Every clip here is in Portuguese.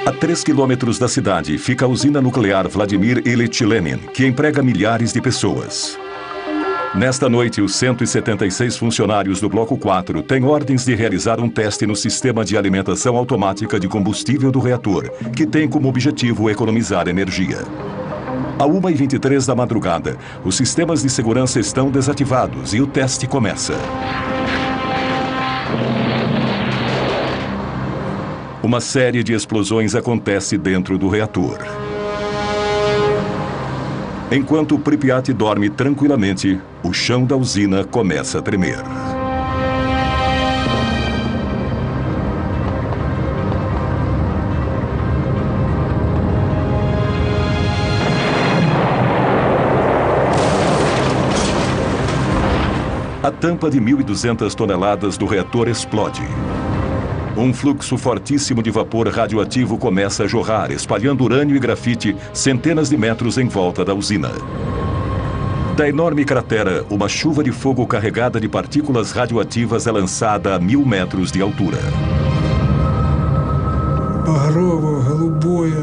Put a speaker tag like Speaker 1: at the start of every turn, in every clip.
Speaker 1: A 3 quilômetros da cidade fica a usina nuclear Vladimir Ilyich Lenin, que emprega milhares de pessoas. Nesta noite, os 176 funcionários do Bloco 4 têm ordens de realizar um teste no sistema de alimentação automática de combustível do reator, que tem como objetivo economizar energia. À 1h23 da madrugada, os sistemas de segurança estão desativados e o teste começa. Uma série de explosões acontece dentro do reator. Enquanto Pripyat dorme tranquilamente, o chão da usina começa a tremer. A tampa de 1.200 toneladas do reator explode. Um fluxo fortíssimo de vapor radioativo começa a jorrar, espalhando urânio e grafite centenas de metros em volta da usina. Da enorme cratera, uma chuva de fogo carregada de partículas radioativas é lançada a 1.000 metros de altura.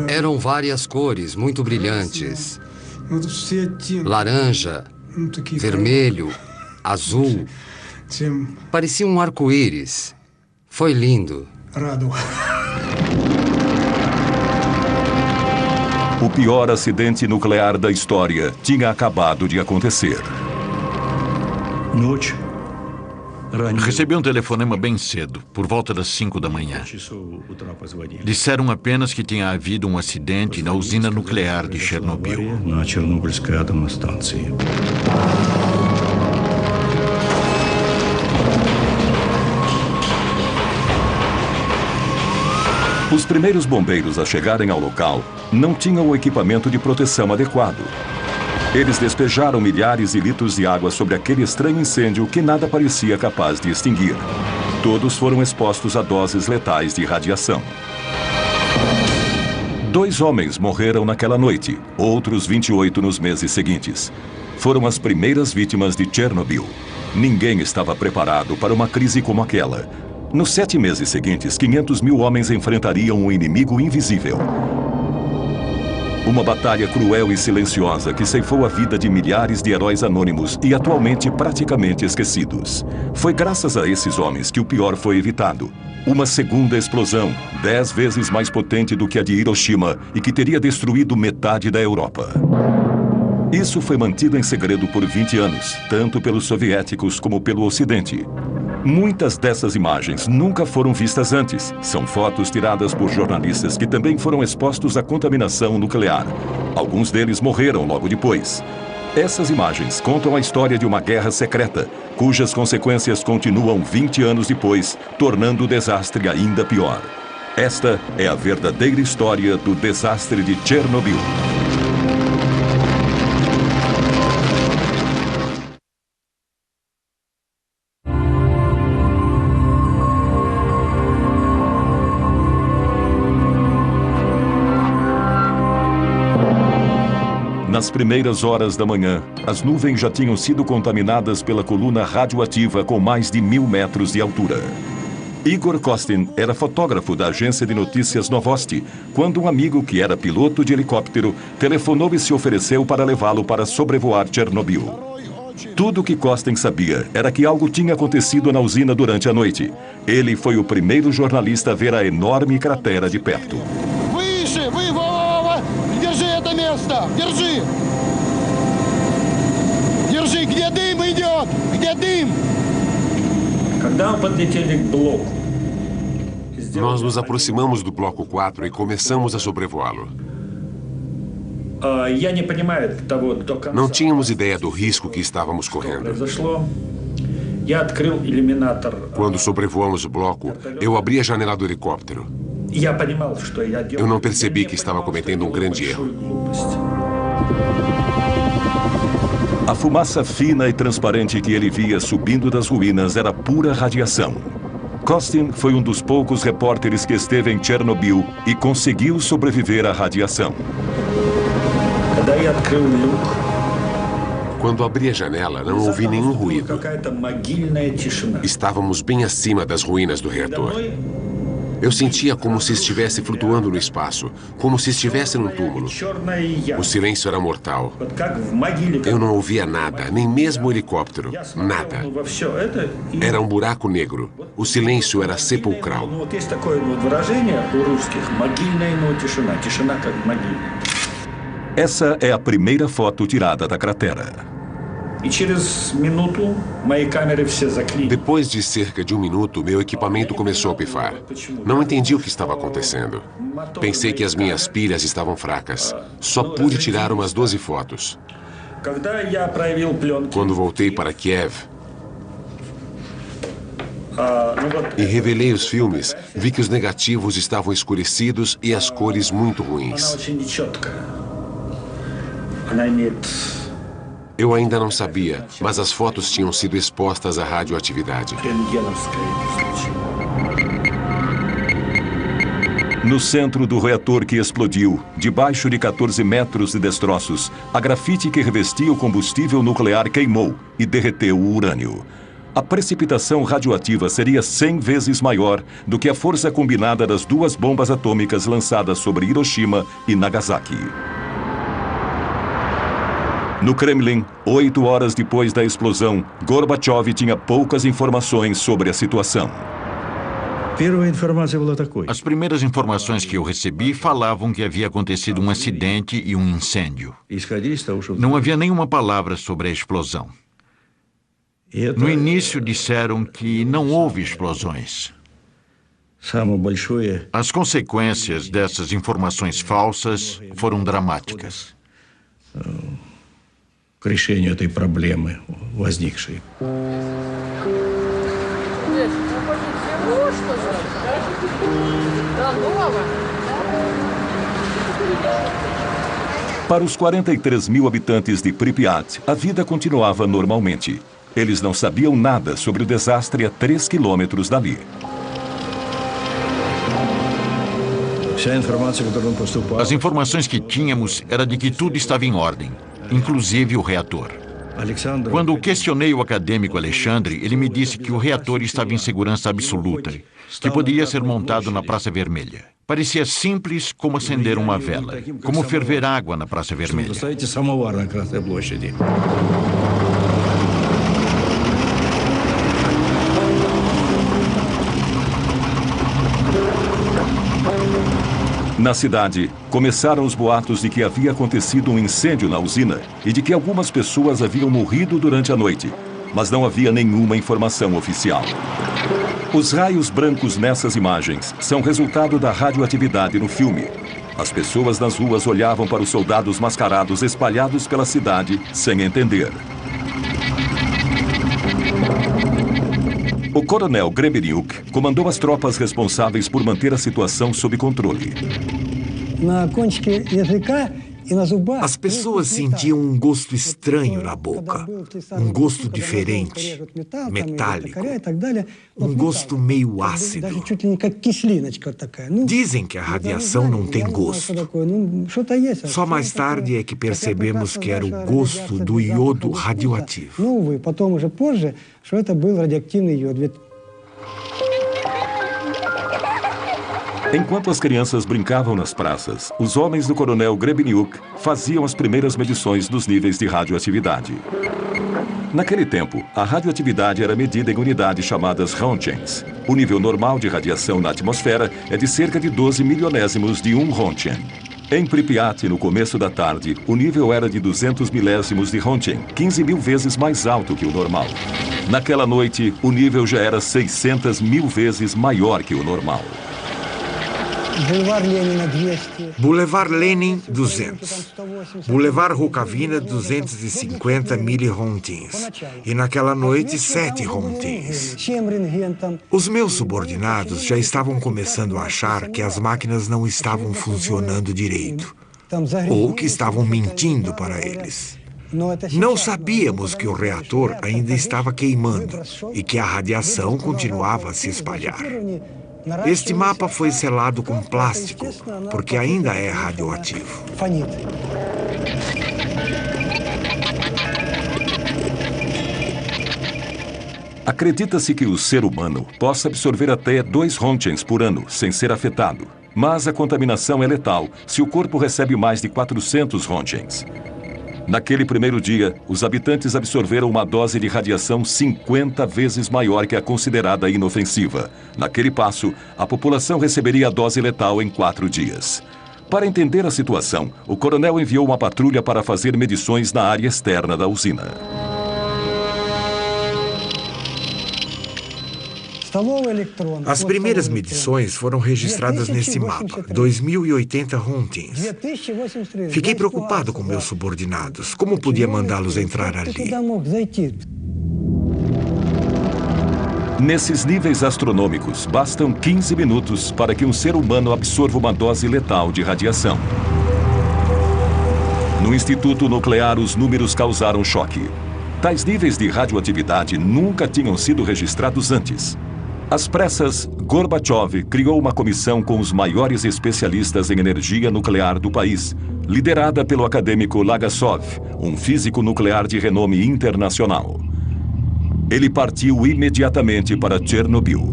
Speaker 2: Eram várias cores, muito brilhantes. Laranja, vermelho, azul. Parecia um arco-íris. Foi lindo.
Speaker 1: O pior acidente nuclear da história tinha acabado de acontecer.
Speaker 3: Recebi um telefonema bem cedo, por volta das 5 da manhã. Disseram apenas que tinha havido um acidente na usina nuclear de Chernobyl.
Speaker 1: Os primeiros bombeiros a chegarem ao local não tinham o equipamento de proteção adequado. Eles despejaram milhares de litros de água sobre aquele estranho incêndio que nada parecia capaz de extinguir. Todos foram expostos a doses letais de radiação. 2 homens morreram naquela noite, outros 28 nos meses seguintes. Foram as primeiras vítimas de Chernobyl. Ninguém estava preparado para uma crise como aquela. Nos 7 meses seguintes, 500 mil homens enfrentariam um inimigo invisível. Uma batalha cruel e silenciosa que ceifou a vida de milhares de heróis anônimos e atualmente praticamente esquecidos. Foi graças a esses homens que o pior foi evitado. Uma segunda explosão, 10 vezes mais potente do que a de Hiroshima e que teria destruído metade da Europa. Isso foi mantido em segredo por 20 anos, tanto pelos soviéticos como pelo Ocidente. Muitas dessas imagens nunca foram vistas antes. São fotos tiradas por jornalistas que também foram expostos à contaminação nuclear. Alguns deles morreram logo depois. Essas imagens contam a história de uma guerra secreta, cujas consequências continuam 20 anos depois, tornando o desastre ainda pior. Esta é a verdadeira história do desastre de Chernobyl. Nas primeiras horas da manhã, as nuvens já tinham sido contaminadas pela coluna radioativa com mais de 1.000 metros de altura. Igor Kostin era fotógrafo da agência de notícias Novosti, quando um amigo que era piloto de helicóptero telefonou e se ofereceu para levá-lo para sobrevoar Chernobyl. Tudo o que Kostin sabia era que algo tinha acontecido na usina durante a noite. Ele foi o primeiro jornalista a ver a enorme cratera de perto.
Speaker 4: Держи! Держи! Где дым идет? Где дым?
Speaker 5: Когда мы подлетели к блоку,
Speaker 6: nós nos aproximamos do Bloco 4 e começamos a sobrevoá-lo.
Speaker 5: я не понимаю того до конца.
Speaker 6: Não tínhamos ideia do risco que estávamos correndo.
Speaker 5: Произошло. Я открыл иллюминатор.
Speaker 6: Quando sobrevoamos o bloco, eu abri a janela do helicóptero. Eu não percebi que estava cometendo um grande erro.
Speaker 1: A fumaça fina e transparente que ele via subindo das ruínas era pura radiação. Kostin foi um dos poucos repórteres que esteve em Chernobyl e conseguiu sobreviver à radiação.
Speaker 6: Quando abri a janela, não ouvi nenhum ruído. Estávamos bem acima das ruínas do reator. Eu sentia como se estivesse flutuando no espaço, como se estivesse num túmulo. O silêncio era mortal. Eu não ouvia nada, nem mesmo o helicóptero. Nada. Era um buraco negro. O silêncio era sepulcral.
Speaker 1: Essa é a primeira foto tirada da cratera.
Speaker 6: Depois de cerca de 1 minuto, meu equipamento começou a pifar. Não entendi o que estava acontecendo. Pensei que as minhas pilhas estavam fracas. Só pude tirar umas 12 fotos. Quando voltei para Kiev e revelei os filmes, vi que os negativos estavam escurecidos e as cores muito ruins. Eu ainda não sabia, mas as fotos tinham sido expostas à radioatividade.
Speaker 1: No centro do reator que explodiu, debaixo de 14 metros de destroços, a grafite que revestia o combustível nuclear queimou e derreteu o urânio. A precipitação radioativa seria 100 vezes maior do que a força combinada das 2 bombas atômicas lançadas sobre Hiroshima e Nagasaki. No Kremlin, 8 horas depois da explosão, Gorbachev tinha poucas informações sobre a situação.
Speaker 3: As primeiras informações que eu recebi falavam que havia acontecido um acidente e um incêndio. Não havia nenhuma palavra sobre a explosão. No início disseram que não houve explosões. As consequências dessas informações falsas foram dramáticas.
Speaker 5: К решению этой проблемы возникшей.
Speaker 1: Para os 43 mil habitantes de Pripyat, a vida continuava normalmente. Eles não sabiam nada sobre o desastre a 3 quilômetros dali.
Speaker 3: As informações que tínhamos era de que tudo estava em ordem, inclusive o reator. Quando questionei o acadêmico Alexandre, ele me disse que o reator estava em segurança absoluta, que poderia ser montado na Praça Vermelha. Parecia simples como acender uma vela, como ferver água na Praça Vermelha.
Speaker 1: Na cidade, começaram os boatos de que havia acontecido um incêndio na usina e de que algumas pessoas haviam morrido durante a noite, mas não havia nenhuma informação oficial. Os raios brancos nessas imagens são resultado da radioatividade no filme. As pessoas nas ruas olhavam para os soldados mascarados espalhados pela cidade sem entender. O coronel Gremeniuk comandou as tropas responsáveis por manter a situação sob controle.
Speaker 7: As pessoas sentiam um gosto estranho na boca, um gosto diferente, metálico, um gosto meio ácido. Dizem que a radiação não tem gosto. Só mais tarde é que percebemos que era o gosto do iodo radioativo.
Speaker 1: Enquanto as crianças brincavam nas praças, os homens do coronel Gremeniuk faziam as primeiras medições dos níveis de radioatividade. Naquele tempo, a radioatividade era medida em unidades chamadas Rontgens. O nível normal de radiação na atmosfera é de cerca de 12 milionésimos de 1 Rontgen. Em Pripyat, no começo da tarde, o nível era de 200 milésimos de Rontgen, 15 mil vezes mais alto que o normal. Naquela noite, o nível já era 600 mil vezes maior que o normal.
Speaker 7: Boulevard Lenin, 200. Boulevard Rukavina, 250 milirontgens. E naquela noite, 7 rontgens. Os meus subordinados já estavam começando a achar que as máquinas não estavam funcionando direito. Ou que estavam mentindo para eles. Não sabíamos que o reator ainda estava queimando e que a radiação continuava a se espalhar. Este mapa foi selado com plástico, porque ainda é radioativo.
Speaker 1: Acredita-se que o ser humano possa absorver até 2 röntgens por ano sem ser afetado. Mas a contaminação é letal se o corpo recebe mais de 400 röntgens. Naquele primeiro dia, os habitantes absorveram uma dose de radiação 50 vezes maior que a considerada inofensiva. Naquele passo, a população receberia a dose letal em 4 dias. Para entender a situação, o coronel enviou uma patrulha para fazer medições na área externa da usina.
Speaker 7: As primeiras medições foram registradas nesse mapa, 2080 röntgens. Fiquei preocupado com meus subordinados. Como podia mandá-los entrar ali?
Speaker 1: Nesses níveis astronômicos, bastam 15 minutos para que um ser humano absorva uma dose letal de radiação. No Instituto Nuclear, os números causaram choque. Tais níveis de radioatividade nunca tinham sido registrados antes. Às pressas, Gorbachev criou uma comissão com os maiores especialistas em energia nuclear do país, liderada pelo acadêmico Legasov, um físico nuclear de renome internacional. Ele partiu imediatamente para Chernobyl.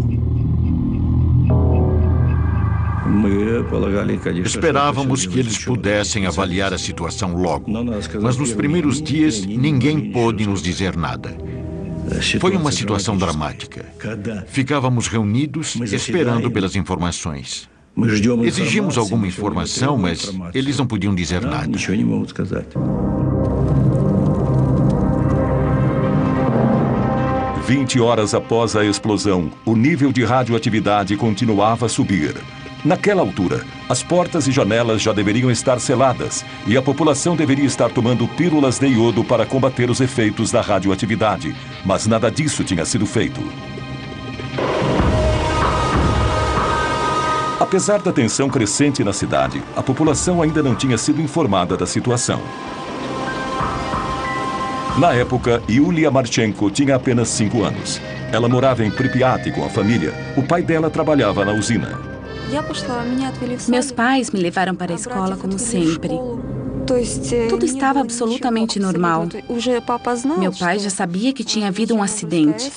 Speaker 3: Esperávamos que eles pudessem avaliar a situação logo, mas nos primeiros dias ninguém pôde nos dizer nada. Foi uma situação dramática. Ficávamos reunidos esperando pelas informações. Exigimos alguma informação, mas eles não podiam dizer nada.
Speaker 1: 20 horas após a explosão, o nível de radioatividade continuava a subir. Naquela altura, as portas e janelas já deveriam estar seladas e a população deveria estar tomando pílulas de iodo para combater os efeitos da radioatividade, mas nada disso tinha sido feito. Apesar da tensão crescente na cidade, a população ainda não tinha sido informada da situação. Na época, Yulia Marchenko tinha apenas 5 anos. Ela morava em Pripyat com a família. O pai dela trabalhava na usina.
Speaker 8: Meus pais me levaram para a escola como sempre. Tudo estava absolutamente normal. Meu pai já sabia que tinha havido um acidente,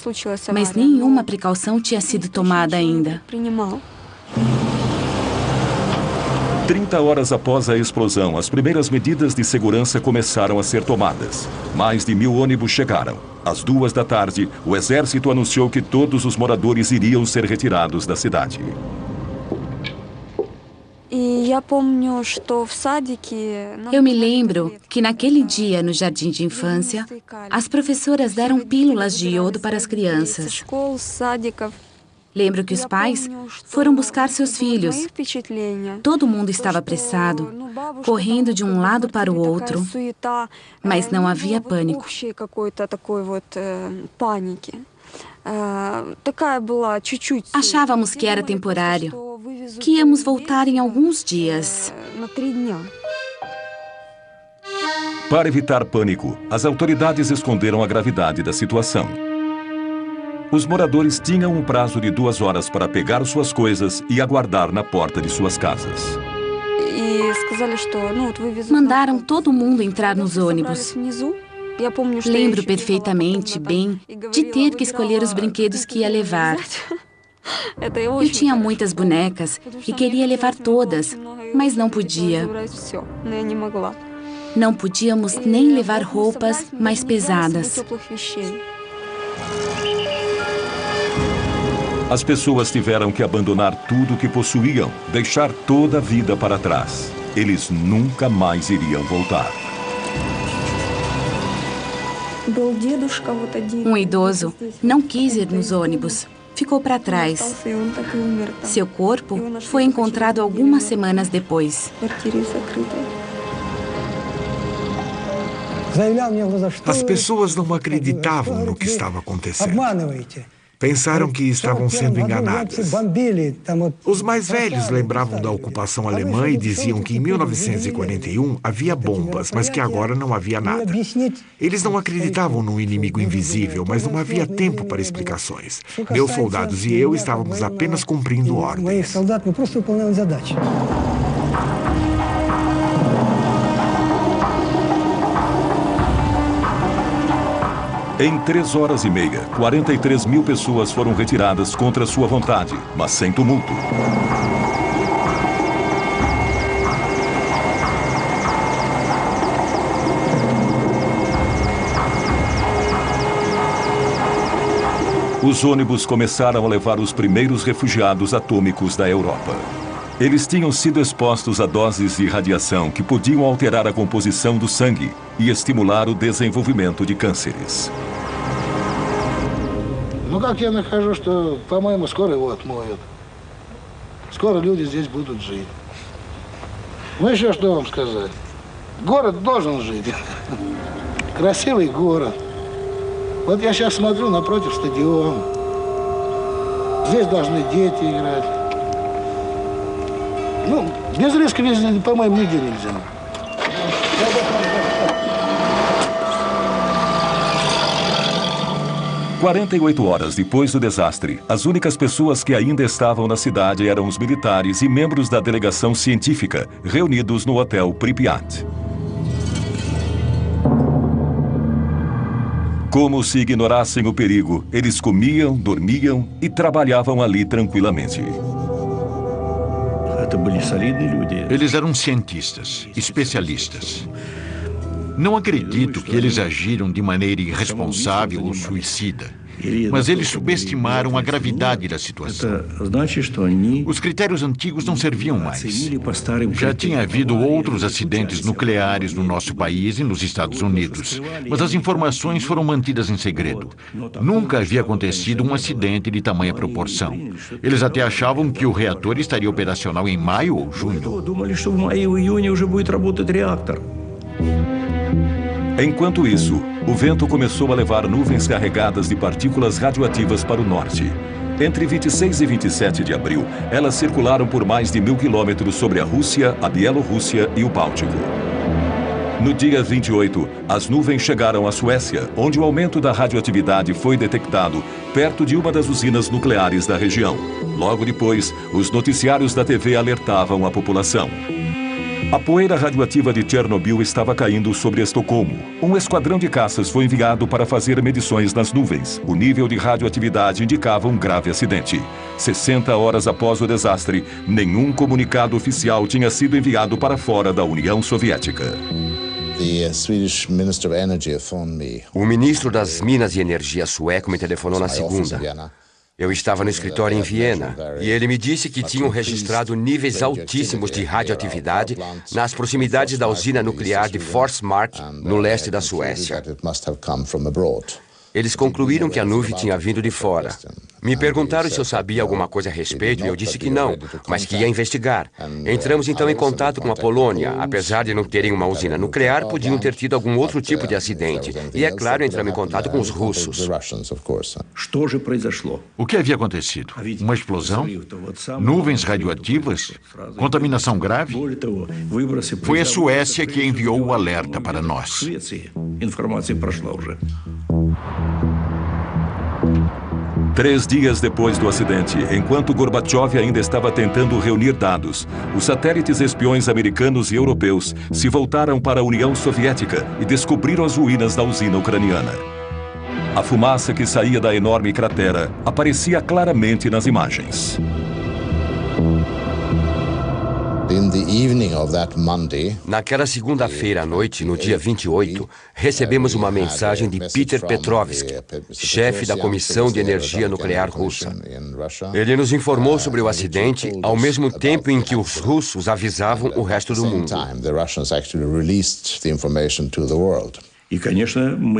Speaker 8: mas nenhuma precaução tinha sido tomada ainda.
Speaker 1: 30 horas após a explosão, as primeiras medidas de segurança começaram a ser tomadas. Mais de 1000 ônibus chegaram. Às 2 da tarde, o exército anunciou que todos os moradores iriam ser retirados da cidade.
Speaker 8: Eu me lembro que naquele dia, no jardim de infância, as professoras deram pílulas de iodo para as crianças. Lembro que os pais foram buscar seus filhos. Todo mundo estava apressado, correndo de um lado para o outro, mas não havia pânico. Achávamos que era temporário, que íamos voltar em alguns dias.
Speaker 1: Para evitar pânico, as autoridades esconderam a gravidade da situação. Os moradores tinham um prazo de 2 horas para pegar suas coisas e aguardar na porta de suas casas.
Speaker 8: Mandaram todo mundo entrar nos ônibus. Lembro perfeitamente bem de ter que escolher os brinquedos que ia levar. Eu tinha muitas bonecas e queria levar todas, mas não podia. Não podíamos nem levar roupas mais pesadas.
Speaker 1: As pessoas tiveram que abandonar tudo o que possuíam, deixar toda a vida para trás. Eles nunca mais iriam voltar.
Speaker 8: Um idoso não quis ir nos ônibus. Ficou para trás. Seu corpo foi encontrado algumas semanas depois.
Speaker 7: As pessoas não acreditavam no que estava acontecendo. Pensaram que estavam sendo enganadas. Os mais velhos lembravam da ocupação alemã e diziam que em 1941 havia bombas, mas que agora não havia nada. Eles não acreditavam num inimigo invisível, mas não havia tempo para explicações. Meus soldados e eu estávamos apenas cumprindo ordens.
Speaker 1: Em 3 horas e meia, 43 mil pessoas foram retiradas contra sua vontade, mas sem tumulto. Os ônibus começaram a levar os primeiros refugiados atômicos da Europa. Eles tinham sido expostos a doses de radiação que podiam alterar a composição do sangue e estimular o desenvolvimento de cânceres.
Speaker 9: Ну, как я нахожу, что, по-моему, скоро его отмоют. Скоро люди здесь будут жить. Ну, еще что вам сказать? Город должен жить. Красивый город. Вот я сейчас смотрю напротив стадиона. Здесь должны дети играть. Ну, без риска, по-моему, нигде нельзя.
Speaker 1: 48 horas depois do desastre, as únicas pessoas que ainda estavam na cidade eram os militares e membros da delegação científica, reunidos no hotel Pripyat. Como se ignorassem o perigo, eles comiam, dormiam e trabalhavam ali tranquilamente.
Speaker 3: Eles eram cientistas, especialistas. Não acredito que eles agiram de maneira irresponsável ou suicida, mas eles subestimaram a gravidade da situação. Os critérios antigos não serviam mais. Já tinha havido outros acidentes nucleares no nosso país e nos Estados Unidos, mas as informações foram mantidas em segredo. Nunca havia acontecido um acidente de tamanha proporção. Eles até achavam que o reator estaria operacional em maio ou junho.
Speaker 1: Enquanto isso, o vento começou a levar nuvens carregadas de partículas radioativas para o norte. Entre 26 e 27 de abril, elas circularam por mais de 1000 quilômetros sobre a Rússia, a Bielorrússia e o Báltico. No dia 28, as nuvens chegaram à Suécia, onde o aumento da radioatividade foi detectado perto de uma das usinas nucleares da região. Logo depois, os noticiários da TV alertavam a população. A poeira radioativa de Chernobyl estava caindo sobre Estocolmo. Um esquadrão de caças foi enviado para fazer medições nas nuvens. O nível de radioatividade indicava um grave acidente. 60 horas após o desastre, nenhum comunicado oficial tinha sido enviado para fora da União Soviética.
Speaker 2: O ministro das Minas e Energia sueco me telefonou na segunda. Eu estava no escritório em Viena e ele me disse que tinham registrado níveis altíssimos de radioatividade nas proximidades da usina nuclear de Forsmark, no leste da Suécia. Eles concluíram que a nuvem tinha vindo de fora. Me perguntaram se eu sabia alguma coisa a respeito e eu disse que não, mas que ia investigar. Entramos então em contato com a Polônia. Apesar de não terem uma usina nuclear, podiam ter tido algum outro tipo de acidente. E é claro, entramos em contato com os russos.
Speaker 3: O que havia acontecido? Uma explosão? Nuvens radioativas? Contaminação grave? Foi a Suécia que enviou o alerta para nós.
Speaker 1: 3 dias depois do acidente, enquanto Gorbachev ainda estava tentando reunir dados, os satélites espiões americanos e europeus se voltaram para a União Soviética e descobriram as ruínas da usina ucraniana. A fumaça que saía da enorme cratera aparecia claramente nas imagens.
Speaker 2: Naquela segunda-feira à noite, no dia 28, recebemos uma mensagem de Peter Petrovsky, chefe da Comissão de Energia Nuclear Russa. Ele nos informou sobre o acidente ao mesmo tempo em que os russos avisavam o resto do mundo.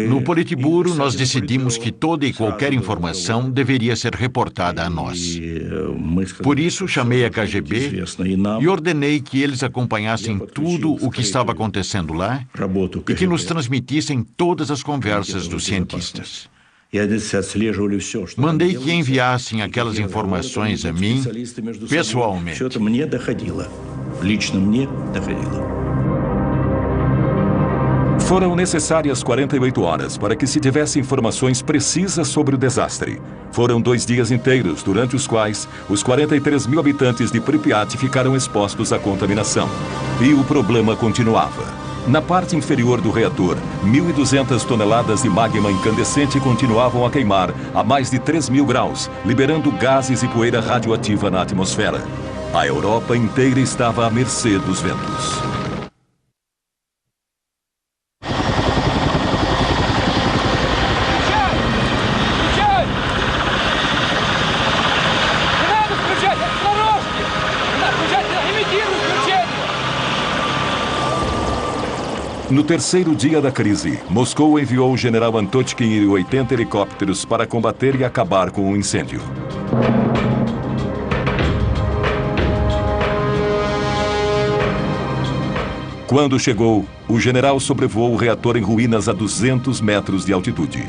Speaker 3: No Politburo, nós decidimos que toda e qualquer informação deveria ser reportada a nós. Por isso, chamei a KGB e ordenei que eles acompanhassem tudo o que estava acontecendo lá e que nos transmitissem todas as conversas dos cientistas. Mandei que enviassem aquelas informações a mim pessoalmente.
Speaker 1: Foram necessárias 48 horas para que se tivesse informações precisas sobre o desastre. Foram 2 dias inteiros, durante os quais os 43 mil habitantes de Pripyat ficaram expostos à contaminação. E o problema continuava. Na parte inferior do reator, 1.200 toneladas de magma incandescente continuavam a queimar a mais de 3.000 graus, liberando gases e poeira radioativa na atmosfera. A Europa inteira estava à mercê dos ventos. No terceiro dia da crise, Moscou enviou o general Antotkin e 80 helicópteros para combater e acabar com o incêndio. Quando chegou, o general sobrevoou o reator em ruínas a 200 metros de altitude.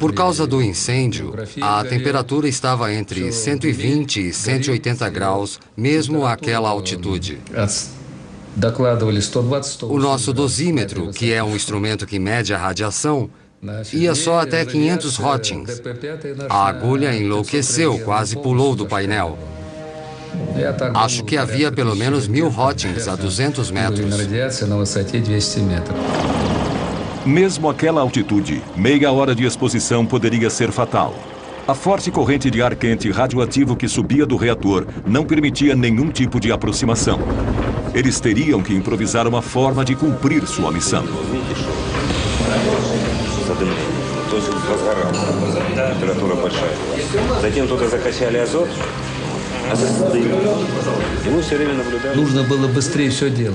Speaker 2: Por causa do incêndio, a temperatura estava entre 120 e 180 graus, mesmo àquela altitude. O nosso dosímetro, que é um instrumento que mede a radiação, ia só até 500 rotings. A agulha enlouqueceu, quase pulou do painel. Acho que havia pelo menos 1000 rotings a 200 metros.
Speaker 1: Mesmo àquela altitude, meia hora de exposição poderia ser fatal. A forte corrente de ar quente radioativo que subia do reator não permitia nenhum tipo de aproximação. Eles teriam que improvisar uma forma de cumprir sua missão.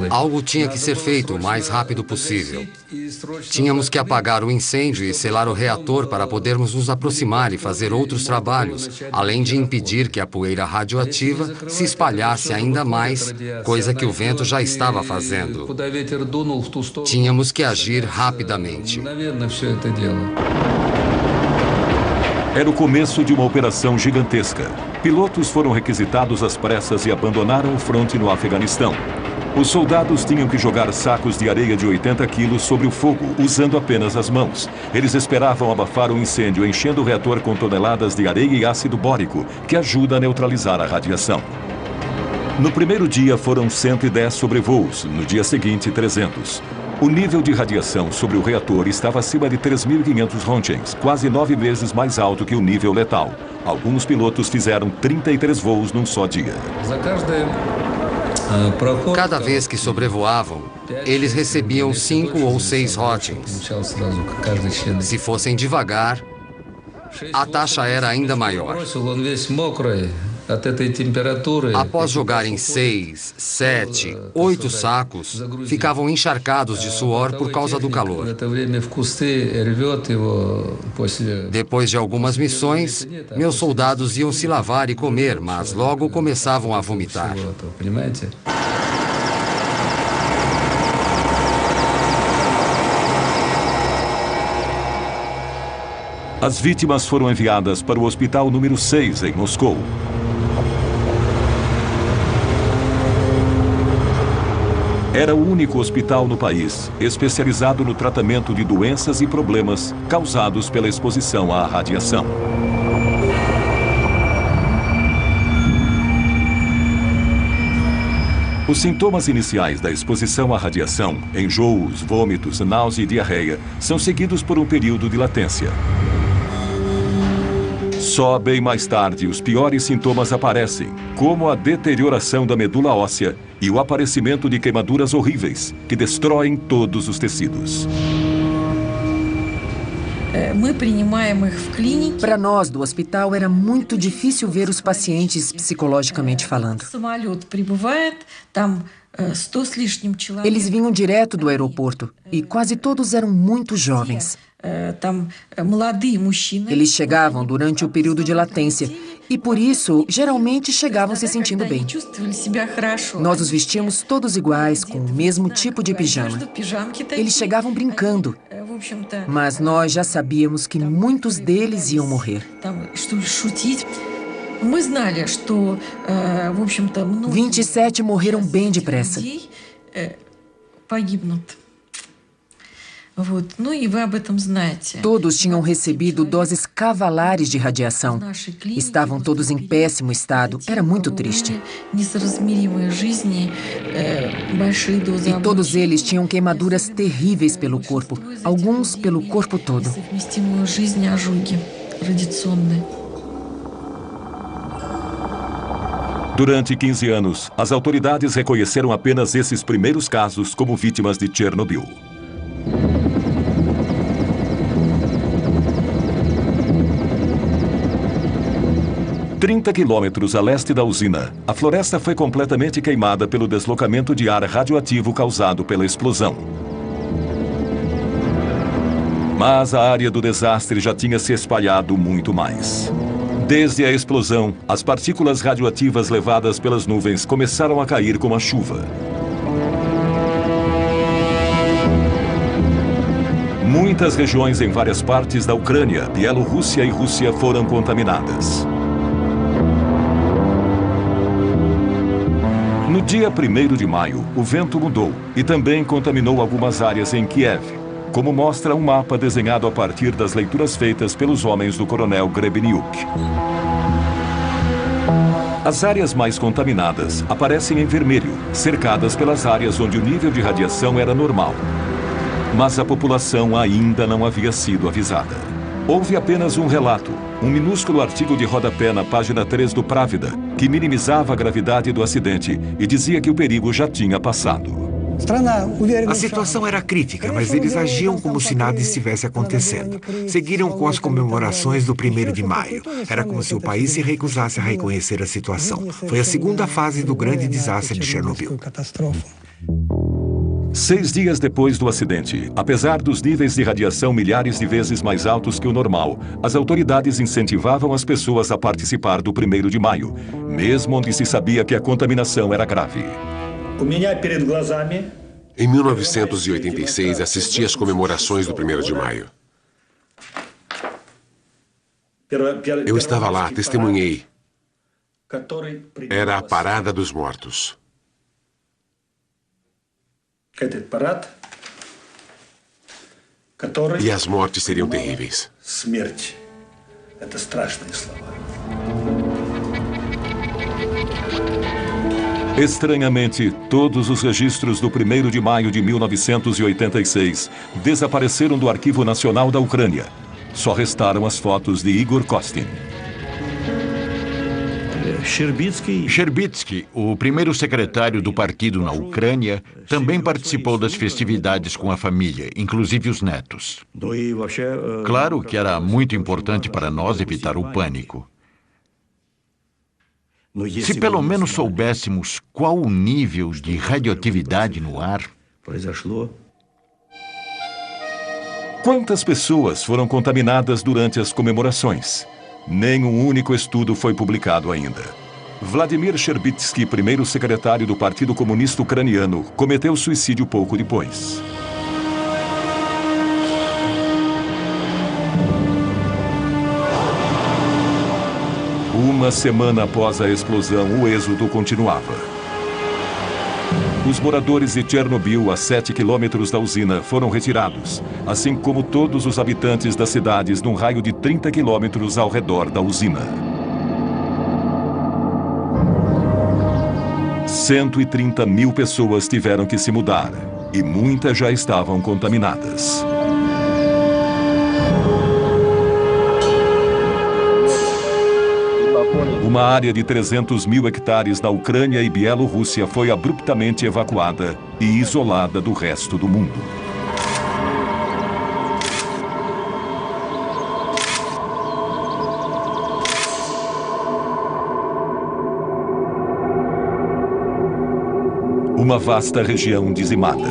Speaker 2: Algo tinha que ser feito o mais rápido possível. Tínhamos que apagar o incêndio e selar o reator para podermos nos aproximar e fazer outros trabalhos, além de impedir que a poeira radioativa se espalhasse ainda mais, coisa que o vento já estava fazendo. Tínhamos que agir rapidamente.
Speaker 1: Era o começo de uma operação gigantesca. Pilotos foram requisitados às pressas e abandonaram o fronte no Afeganistão. Os soldados tinham que jogar sacos de areia de 80 quilos sobre o fogo, usando apenas as mãos. Eles esperavam abafar o incêndio, enchendo o reator com toneladas de areia e ácido bórico, que ajuda a neutralizar a radiação. No primeiro dia foram 110 sobrevoos, no dia seguinte 300. O nível de radiação sobre o reator estava acima de 3.500 röntgens, quase 9 vezes mais alto que o nível letal. Alguns pilotos fizeram 33 voos num só dia.
Speaker 2: Cada vez que sobrevoavam, eles recebiam 5 ou 6 röntgens. Se fossem devagar, a taxa era ainda maior. Após jogarem 6, 7, 8 sacos, ficavam encharcados de suor por causa do calor. Depois de algumas missões, meus soldados iam se lavar e comer, mas logo começavam a vomitar.
Speaker 1: As vítimas foram enviadas para o hospital número 6, em Moscou. Era o único hospital no país especializado no tratamento de doenças e problemas causados pela exposição à radiação. Os sintomas iniciais da exposição à radiação, enjoos, vômitos, náusea e diarreia, são seguidos por um período de latência. Só bem mais tarde, os piores sintomas aparecem, como a deterioração da medula óssea e o aparecimento de queimaduras horríveis, que destroem todos os tecidos.
Speaker 10: Para nós do hospital era muito difícil ver os pacientes psicologicamente falando. Eles vinham direto do aeroporto e quase todos eram muito jovens. Eles chegavam durante o período de latência e, por isso, geralmente chegavam se sentindo bem. Nós os vestíamos todos iguais, com o mesmo tipo de pijama. Eles chegavam brincando, mas nós já sabíamos que muitos deles iam morrer. 27 morreram bem depressa. Todos tinham recebido doses cavalares de radiação. Estavam todos em péssimo estado. Era muito triste. E todos eles tinham queimaduras terríveis pelo corpo, alguns pelo corpo todo.
Speaker 1: Durante 15 anos, as autoridades reconheceram apenas esses primeiros casos como vítimas de Chernobyl. A 30 quilômetros a leste da usina, a floresta foi completamente queimada pelo deslocamento de ar radioativo causado pela explosão. Mas a área do desastre já tinha se espalhado muito mais. Desde a explosão, as partículas radioativas levadas pelas nuvens começaram a cair como a chuva. Muitas regiões em várias partes da Ucrânia, Bielorrússia e Rússia foram contaminadas. No dia 1º de maio, o vento mudou e também contaminou algumas áreas em Kiev, como mostra um mapa desenhado a partir das leituras feitas pelos homens do coronel Grebeniuk. As áreas mais contaminadas aparecem em vermelho, cercadas pelas áreas onde o nível de radiação era normal. Mas a população ainda não havia sido avisada. Houve apenas um relato, um minúsculo artigo de rodapé na página 3 do Pravda, que minimizava a gravidade do acidente e dizia que o perigo já tinha passado.
Speaker 7: A situação era crítica, mas eles agiam como se nada estivesse acontecendo. Seguiram com as comemorações do 1º de maio. Era como se o país se recusasse a reconhecer a situação. Foi a segunda fase do grande desastre de Chernobyl.
Speaker 1: 6 dias depois do acidente, apesar dos níveis de radiação milhares de vezes mais altos que o normal, as autoridades incentivavam as pessoas a participar do 1º de maio, mesmo onde se sabia que a contaminação era grave.
Speaker 6: Em 1986, assisti às comemorações do 1º de maio. Eu estava lá, testemunhei. Era a Parada dos Mortos. E as mortes seriam terríveis.
Speaker 1: Estranhamente, todos os registros do 1º de maio de 1986 desapareceram do Arquivo Nacional da Ucrânia. Só restaram as fotos de Igor Kostin.
Speaker 3: Sherbitsky, o primeiro secretário do partido na Ucrânia, também participou das festividades com a família, inclusive os netos. Claro que era muito importante para nós evitar o pânico. Se pelo menos soubéssemos qual o nível de radioatividade no ar.
Speaker 1: Quantas pessoas foram contaminadas durante as comemorações? Nenhum único estudo foi publicado ainda. Vladimir Sherbitsky, primeiro secretário do Partido Comunista Ucraniano, cometeu suicídio pouco depois. Uma semana após a explosão, o êxodo continuava. Os moradores de Chernobyl, a 7 quilômetros da usina, foram retirados, assim como todos os habitantes das cidades num raio de 30 quilômetros ao redor da usina. 130 mil pessoas tiveram que se mudar, e muitas já estavam contaminadas. Uma área de 300 mil hectares da Ucrânia e Bielorrússia foi abruptamente evacuada e isolada do resto do mundo. Uma vasta região dizimada.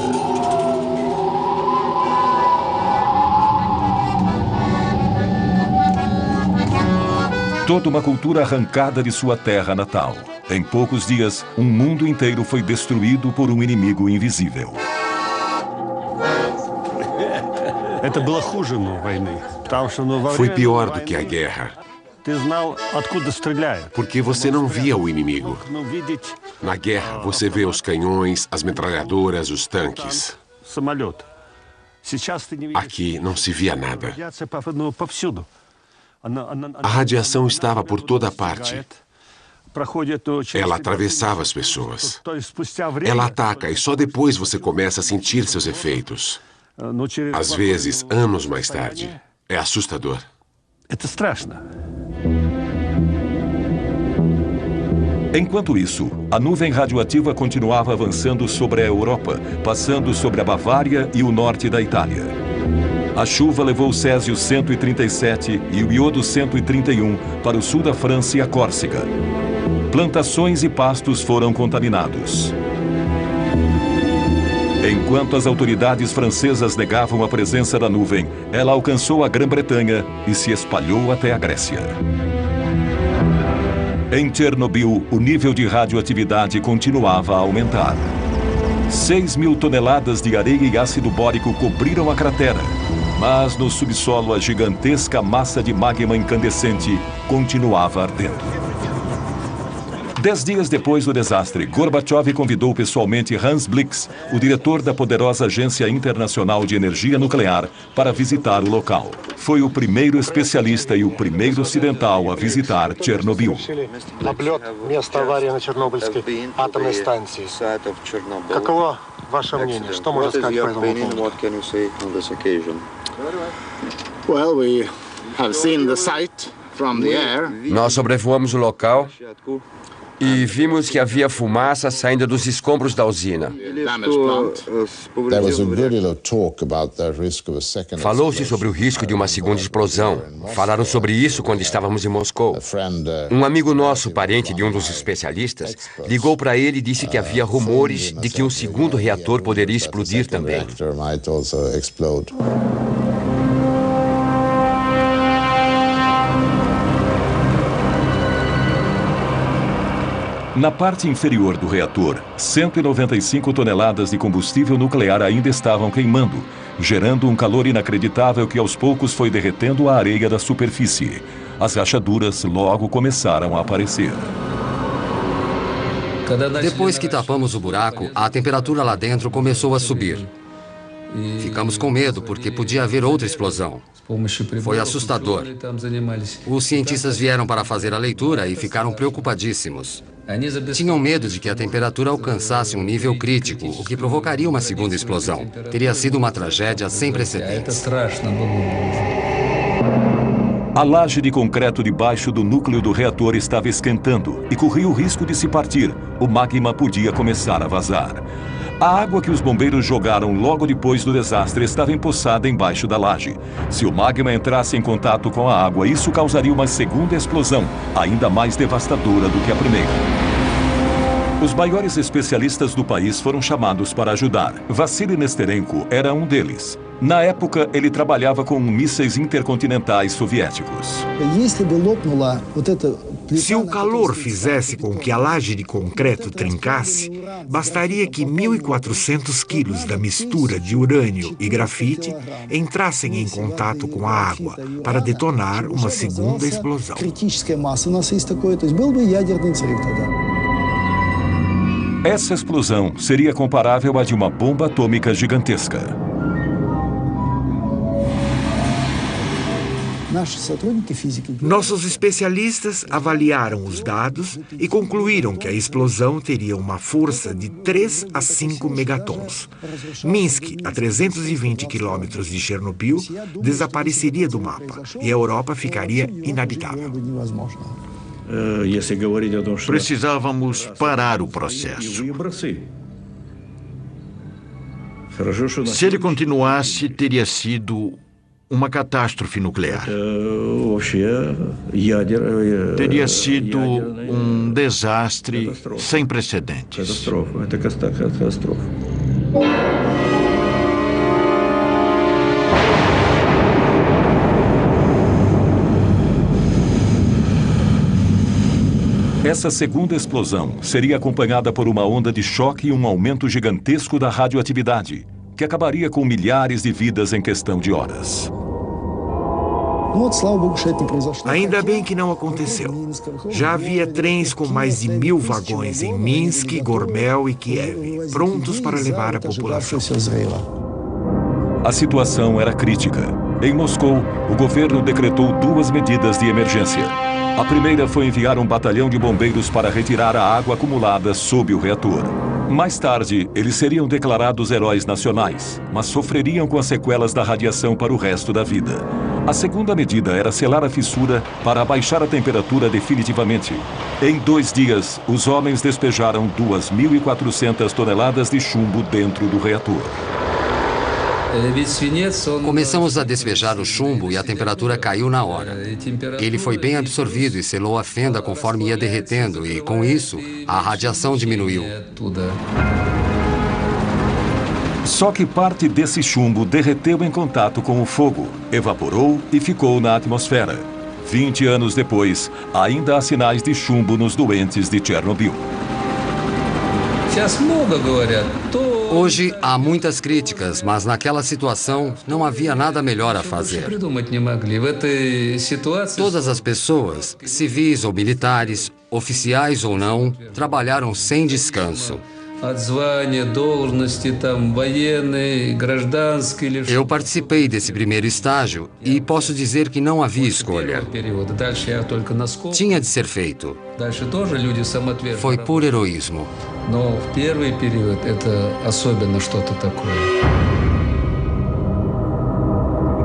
Speaker 1: Toda uma cultura arrancada de sua terra natal. Em poucos dias, um mundo inteiro foi destruído por um inimigo invisível.
Speaker 6: Foi pior do que a guerra. Porque você não via o inimigo. Na guerra, você vê os canhões, as metralhadoras, os tanques. Aqui não se via nada. A radiação estava por toda parte. Ela atravessava as pessoas. Ela ataca e só depois você começa a sentir seus efeitos. Às vezes, anos mais tarde. É assustador.
Speaker 1: Enquanto isso, a nuvem radioativa continuava avançando sobre a Europa, passando sobre a Bavária e o norte da Itália. A chuva levou o Césio 137 e o iodo 131 para o sul da França e a Córcega. Plantações e pastos foram contaminados. Enquanto as autoridades francesas negavam a presença da nuvem, ela alcançou a Grã-Bretanha e se espalhou até a Grécia. Em Chernobyl, o nível de radioatividade continuava a aumentar. 6.000 toneladas de areia e ácido bórico cobriram a cratera, mas no subsolo a gigantesca massa de magma incandescente continuava ardendo. 10 dias depois do desastre, Gorbachev convidou pessoalmente Hans Blix, o diretor da poderosa Agência Internacional de Energia Nuclear, para visitar o local. Foi o primeiro especialista e o primeiro ocidental a visitar Chernobyl.
Speaker 11: Облет места аварии на Чернобыльской атомной станции. Каково ваше мнение? Что можно сказать по этому поводу?
Speaker 12: Well, we have seen the site from the air.
Speaker 2: Nós sobrevoamos o local e vimos que havia fumaça saindo dos escombros da usina. Falou-se sobre o risco de uma segunda explosão. Falaram sobre isso quando estávamos em Moscou. Um amigo nosso, parente de um dos especialistas, ligou para ele e disse que havia rumores de que um segundo reator poderia explodir também.
Speaker 1: Na parte inferior do reator, 195 toneladas de combustível nuclear ainda estavam queimando, gerando um calor inacreditável que aos poucos foi derretendo a areia da superfície. As rachaduras logo começaram a aparecer.
Speaker 13: Depois que tapamos o buraco, a temperatura lá dentro começou a subir. Ficamos com medo, porque podia haver outra explosão. Foi assustador. Os cientistas vieram para fazer a leitura e ficaram preocupadíssimos. Tinham medo de que a temperatura alcançasse um nível crítico, o que provocaria uma segunda explosão. Teria sido uma tragédia sem precedentes.
Speaker 1: A laje de concreto debaixo do núcleo do reator estava esquentando e corria o risco de se partir. O magma podia começar a vazar. A água que os bombeiros jogaram logo depois do desastre estava empoçada embaixo da laje. Se o magma entrasse em contato com a água, isso causaria uma segunda explosão, ainda mais devastadora do que a primeira. Os maiores especialistas do país foram chamados para ajudar. Vassily Nesterenko era um deles. Na época, ele trabalhava com mísseis intercontinentais soviéticos.
Speaker 7: Se o calor fizesse com que a laje de concreto trincasse, bastaria que 1.400 quilos da mistura de urânio e grafite entrassem em contato com a água para detonar uma segunda explosão.
Speaker 1: Essa explosão seria comparável à de uma bomba atômica gigantesca.
Speaker 7: Nossos especialistas avaliaram os dados e concluíram que a explosão teria uma força de 3 a 5 megatons. Minsk, a 320 quilômetros de Chernobyl, desapareceria do mapa e a Europa ficaria inabitável.
Speaker 3: Precisávamos parar o processo. Se ele continuasse, teria sido uma catástrofe nuclear. Teria sido um desastre sem precedentes.
Speaker 1: Essa segunda explosão seria acompanhada por uma onda de choque e um aumento gigantesco da radioatividade, que acabaria com milhares de vidas em questão de horas.
Speaker 7: Ainda bem que não aconteceu. Já havia trens com mais de 1.000 vagões em Minsk, Gormel e Kiev, prontos para levar a população.
Speaker 1: A situação era crítica. Em Moscou, o governo decretou 2 medidas de emergência. A primeira foi enviar um batalhão de bombeiros para retirar a água acumulada sob o reator. Mais tarde, eles seriam declarados heróis nacionais, mas sofreriam com as sequelas da radiação para o resto da vida. A segunda medida era selar a fissura para abaixar a temperatura definitivamente. Em 2 dias, os homens despejaram 2.400 toneladas de chumbo dentro do reator.
Speaker 13: Começamos a despejar o chumbo e a temperatura caiu na hora. Ele foi bem absorvido e selou a fenda conforme ia derretendo e, com isso, a radiação diminuiu.
Speaker 1: Só que parte desse chumbo derreteu em contato com o fogo, evaporou e ficou na atmosfera. 20 anos depois, ainda há sinais de chumbo nos doentes de Chernobyl.
Speaker 13: Hoje há muitas críticas, mas naquela situação não havia nada melhor a fazer. Todas as pessoas, civis ou militares, oficiais ou não, trabalharam sem descanso. Eu participei desse primeiro estágio e posso dizer que não havia escolha. Tinha de ser feito. Foi por heroísmo.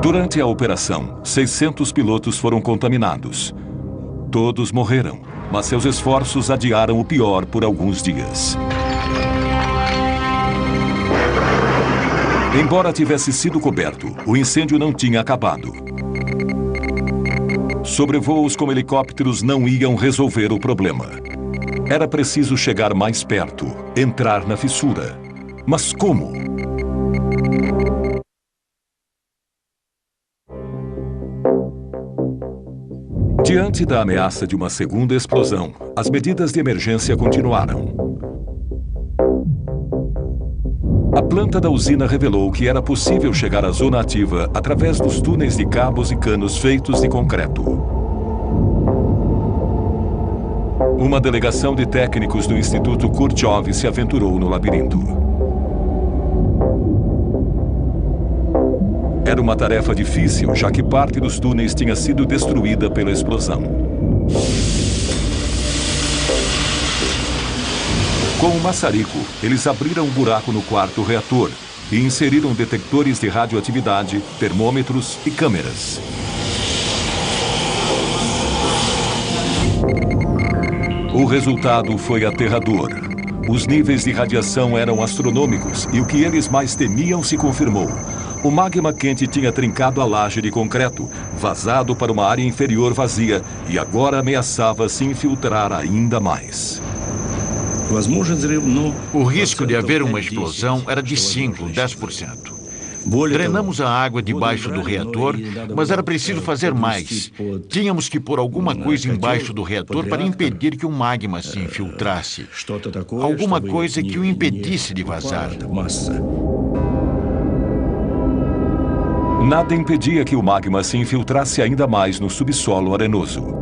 Speaker 1: Durante a operação, 600 pilotos foram contaminados. Todos morreram, mas seus esforços adiaram o pior por alguns dias. Embora tivesse sido coberto, o incêndio não tinha acabado. Sobrevoos com helicópteros não iam resolver o problema. Era preciso chegar mais perto, entrar na fissura. Mas como? Diante da ameaça de uma segunda explosão, as medidas de emergência continuaram. A planta da usina revelou que era possível chegar à zona ativa através dos túneis de cabos e canos feitos de concreto. Uma delegação de técnicos do Instituto Khrushchev se aventurou no labirinto. Era uma tarefa difícil, já que parte dos túneis tinha sido destruída pela explosão. Com o maçarico, eles abriram um buraco no quarto reator e inseriram detectores de radioatividade, termômetros e câmeras. O resultado foi aterrador. Os níveis de radiação eram astronômicos e o que eles mais temiam se confirmou. O magma quente tinha trincado a laje de concreto, vazado para uma área inferior vazia e agora ameaçava se infiltrar ainda mais.
Speaker 3: O risco de haver uma explosão era de 5, 10%. Drenamos a água debaixo do reator, mas era preciso fazer mais. Tínhamos que pôr alguma coisa embaixo do reator para impedir que o magma se infiltrasse. Alguma coisa que o impedisse de vazar.
Speaker 1: Nada impedia que o magma se infiltrasse ainda mais no subsolo arenoso.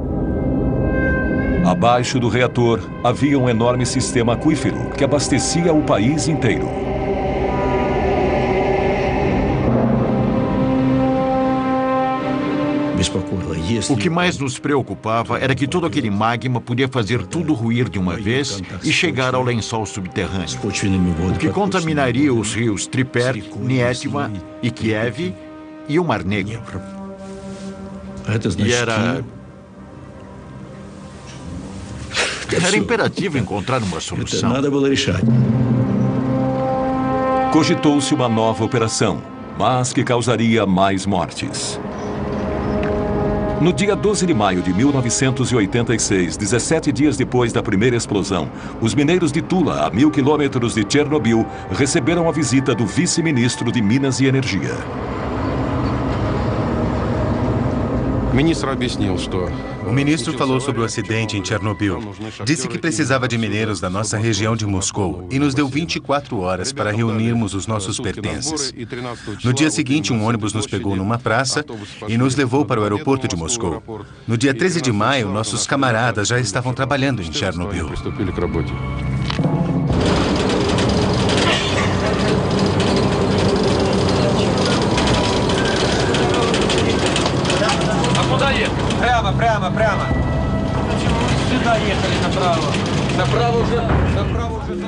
Speaker 1: Abaixo do reator, havia um enorme sistema aquífero que abastecia o país inteiro.
Speaker 3: O que mais nos preocupava era que todo aquele magma podia fazer tudo ruir de uma vez e chegar ao lençol subterrâneo, o que contaminaria os rios Triper, Nietva e Kiev e o Mar Negro. E era imperativo encontrar uma solução.
Speaker 1: Cogitou-se uma nova operação, mas que causaria mais mortes. No dia 12 de maio de 1986, 17 dias depois da primeira explosão, os mineiros de Tula, a 1000 quilômetros de Chernobyl, receberam a visita do vice-ministro de Minas e Energia.
Speaker 14: O ministro falou sobre o acidente em Chernobyl. Disse que precisava de mineiros da nossa região de Moscou e nos deu 24 horas para reunirmos os nossos pertences. No dia seguinte, um ônibus nos pegou numa praça e nos levou para o aeroporto de Moscou. No dia 13 de maio, nossos camaradas já estavam trabalhando em Chernobyl.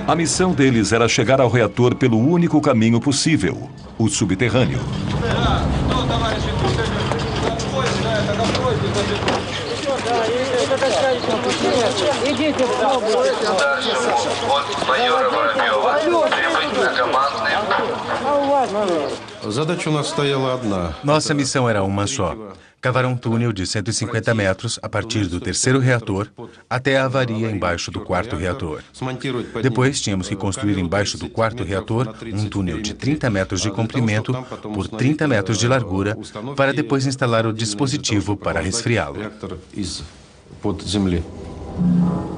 Speaker 1: A missão deles era chegar ao reator pelo único caminho possível, o subterrâneo.
Speaker 14: Nossa missão era uma só: cavar um túnel de 150 metros a partir do terceiro reator até a avaria embaixo do quarto reator. Depois, tínhamos que construir embaixo do quarto reator um túnel de 30 metros de comprimento por 30 metros de largura para depois instalar o dispositivo para resfriá-lo.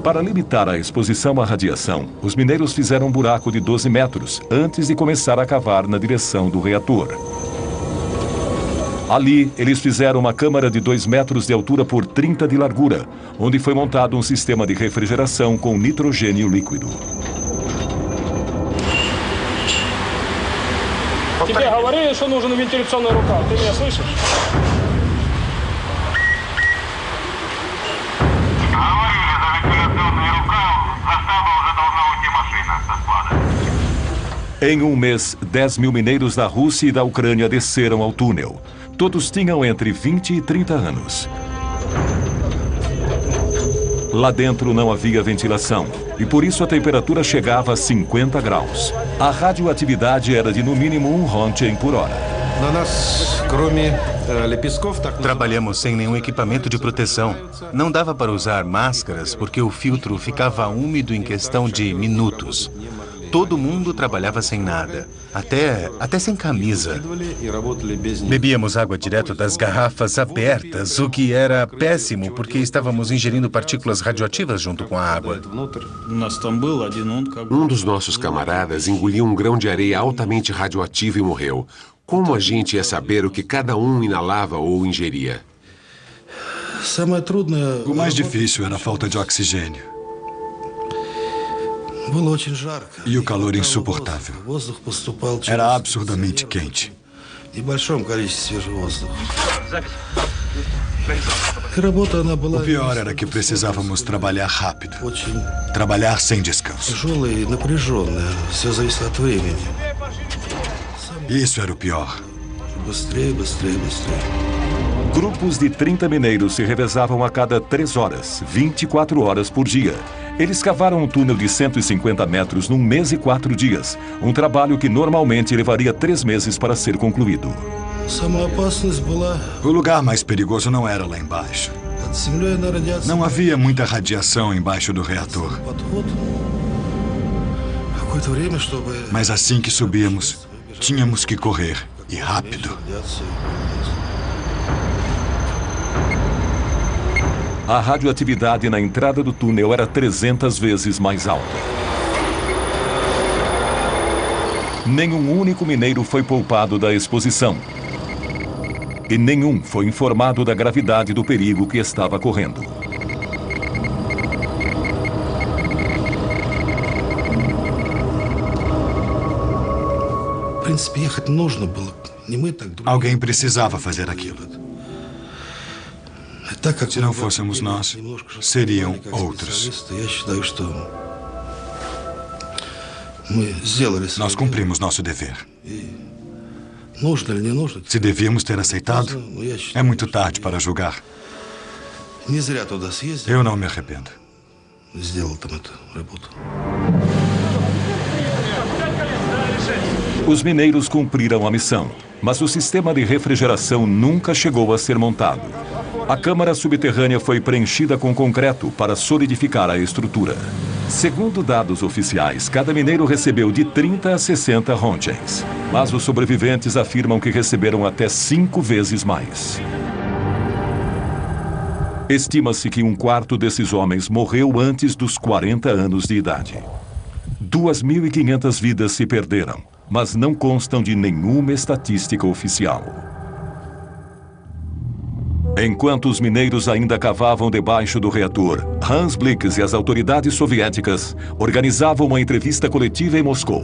Speaker 1: Para limitar a exposição à radiação, os mineiros fizeram um buraco de 12 metros antes de começar a cavar na direção do reator. Ali, eles fizeram uma câmara de 2 metros de altura por 30 de largura, onde foi montado um sistema de refrigeração com nitrogênio líquido.
Speaker 5: Тебе говорили, что нужен вентиляционный рукав. Ты меня слышишь?
Speaker 1: Em um mês, 10 mil mineiros da Rússia e da Ucrânia desceram ao túnel. Todos tinham entre 20 e 30 anos. Lá dentro não havia ventilação e por isso a temperatura chegava a 50 graus. A radioatividade era de no mínimo 1 Rontgen por hora.
Speaker 14: Trabalhamos sem nenhum equipamento de proteção. Não dava para usar máscaras porque o filtro ficava úmido em questão de minutos. Todo mundo trabalhava sem nada, até sem camisa. Bebíamos água direto das garrafas abertas, o que era péssimo porque estávamos ingerindo partículas radioativas junto com a água.
Speaker 6: Um dos nossos camaradas engoliu um grão de areia altamente radioativo e morreu. Como a gente ia saber o que cada um inalava ou ingeria?
Speaker 15: O mais difícil era a falta de oxigênio. E o calor insuportável. Era absurdamente quente. O pior era que precisávamos trabalhar rápido. Trabalhar sem descanso. Isso era o pior.
Speaker 1: Grupos de 30 mineiros se revezavam a cada 3 horas, 24 horas por dia. Eles cavaram um túnel de 150 metros num mês e 4 dias. Um trabalho que normalmente levaria 3 meses para ser concluído.
Speaker 15: O lugar mais perigoso não era lá embaixo. Não havia muita radiação embaixo do reator. Mas assim que subíamos, tínhamos que correr, e rápido.
Speaker 1: A radioatividade na entrada do túnel era 300 vezes mais alta. Nenhum único mineiro foi poupado da exposição. E nenhum foi informado da gravidade do perigo que estava correndo.
Speaker 15: Alguém precisava fazer aquilo. Se não fôssemos nós, seriam outros. Nós cumprimos nosso dever. Se devíamos ter aceitado, é muito tarde para julgar. Eu não me arrependo.
Speaker 1: Os mineiros cumpriram a missão, mas o sistema de refrigeração nunca chegou a ser montado. A câmara subterrânea foi preenchida com concreto para solidificar a estrutura. Segundo dados oficiais, cada mineiro recebeu de 30 a 60 Rontgens. Mas os sobreviventes afirmam que receberam até 5 vezes mais. Estima-se que 1/4 desses homens morreu antes dos 40 anos de idade. 2.500 vidas se perderam, mas não constam de nenhuma estatística oficial. Enquanto os mineiros ainda cavavam debaixo do reator, Hans Blix e as autoridades soviéticas organizavam uma entrevista coletiva em Moscou.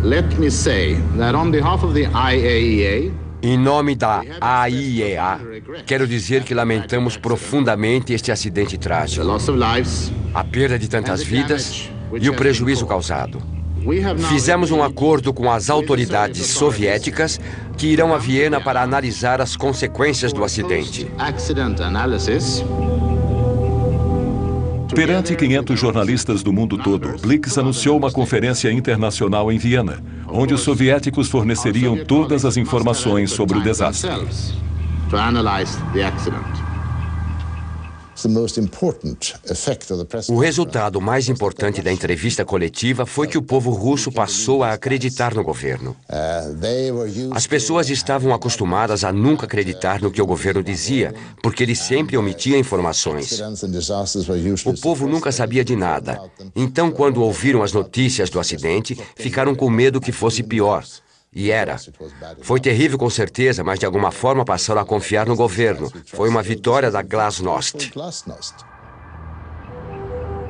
Speaker 12: Let me say that on behalf of the IAEA,
Speaker 2: em nome da AIEA, Quero dizer que lamentamos profundamente este acidente trágico, a perda de tantas vidas e o prejuízo causado. Fizemos um acordo com as autoridades soviéticas que irão a Viena para analisar as consequências do acidente.
Speaker 1: Perante 500 jornalistas do mundo todo, Blix anunciou uma conferência internacional em Viena, onde os soviéticos forneceriam todas as informações sobre o desastre.
Speaker 2: O resultado mais importante da entrevista coletiva foi que o povo russo passou a acreditar no governo. As pessoas estavam acostumadas a nunca acreditar no que o governo dizia, porque ele sempre omitia informações. O povo nunca sabia de nada. Então, quando ouviram as notícias do acidente, ficaram com medo que fosse pior. E era. Foi terrível com certeza, mas de alguma forma passaram a confiar no governo. Foi uma vitória da Glasnost.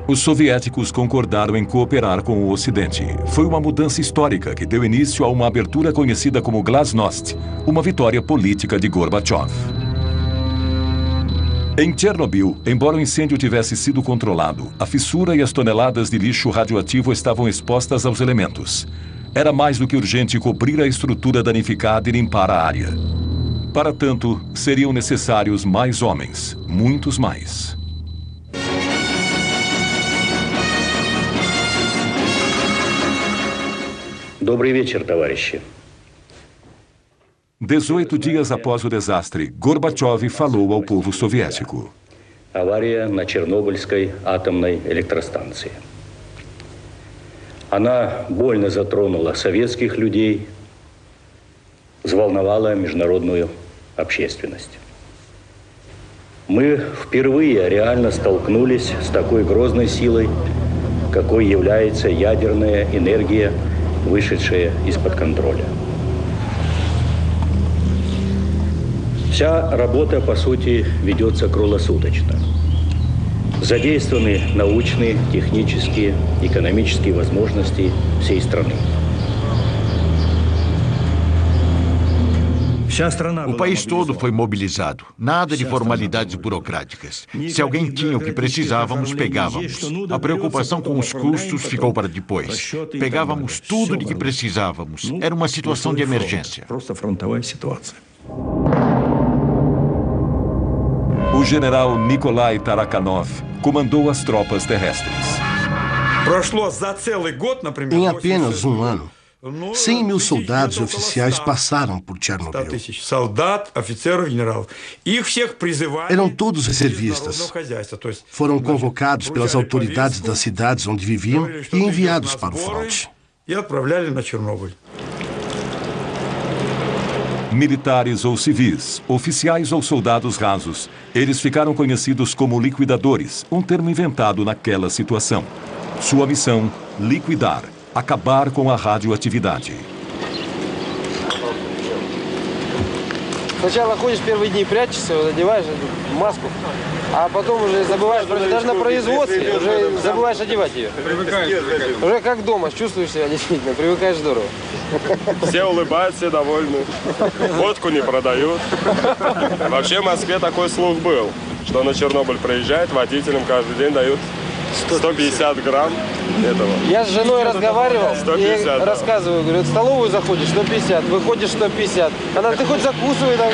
Speaker 1: Os soviéticos concordaram em cooperar com o Ocidente. Foi uma mudança histórica que deu início a uma abertura conhecida como Glasnost, uma vitória política de Gorbachev. Em Chernobyl, embora o incêndio tivesse sido controlado, a fissura e as toneladas de lixo radioativo estavam expostas aos elementos. Era mais do que urgente cobrir a estrutura danificada e limpar a área. Para tanto, seriam necessários mais homens, muitos mais.
Speaker 16: Добрый вечер, товарищи.
Speaker 1: 18 dias após o desastre, Gorbachev falou ao povo soviético.
Speaker 16: Авария на Чернобыльской атомной электростанции. Она больно затронула советских людей, взволновала международную общественность. Мы впервые реально столкнулись с такой грозной силой, какой является ядерная энергия, вышедшая из-под контроля. Вся работа, по сути, ведется круглосуточно. Задействованы научные, технические, экономические возможности всей страны.
Speaker 3: O país todo foi mobilizado. Nada de formalidades burocráticas. Se alguém tinha o que precisávamos, pegávamos. A preocupação com os custos ficou para depois. Pegávamos tudo de que precisávamos. Era uma situação de emergência.
Speaker 1: O general Nikolai Tarakhanov comandou as tropas terrestres.
Speaker 17: Em apenas um ano, 100 mil soldados e oficiais passaram por Chernobyl. Eram todos reservistas. Foram convocados pelas autoridades das cidades onde viviam e enviados para o fronte.
Speaker 1: Militares ou civis, oficiais ou soldados rasos, eles ficaram conhecidos como liquidadores, um termo inventado naquela situação. Sua missão, liquidar, acabar com a radioatividade.
Speaker 18: Сначала ходишь первые дни, прячешься, одеваешь маску, а потом уже забываешь, даже на производстве уже забываешь одевать ее. Уже как дома, чувствуешь себя действительно, привыкаешь здорово.
Speaker 19: Все улыбаются, все довольны. Водку не продают. Вообще в Москве такой слух был, что на Чернобыль приезжает, водителям каждый день дают 150 грамм этого.
Speaker 18: Я с женой разговаривал
Speaker 19: 150,
Speaker 18: и
Speaker 19: да.
Speaker 18: рассказываю, говорю, в столовую заходишь 150, выходишь 150. Она, ты хоть закусывай там.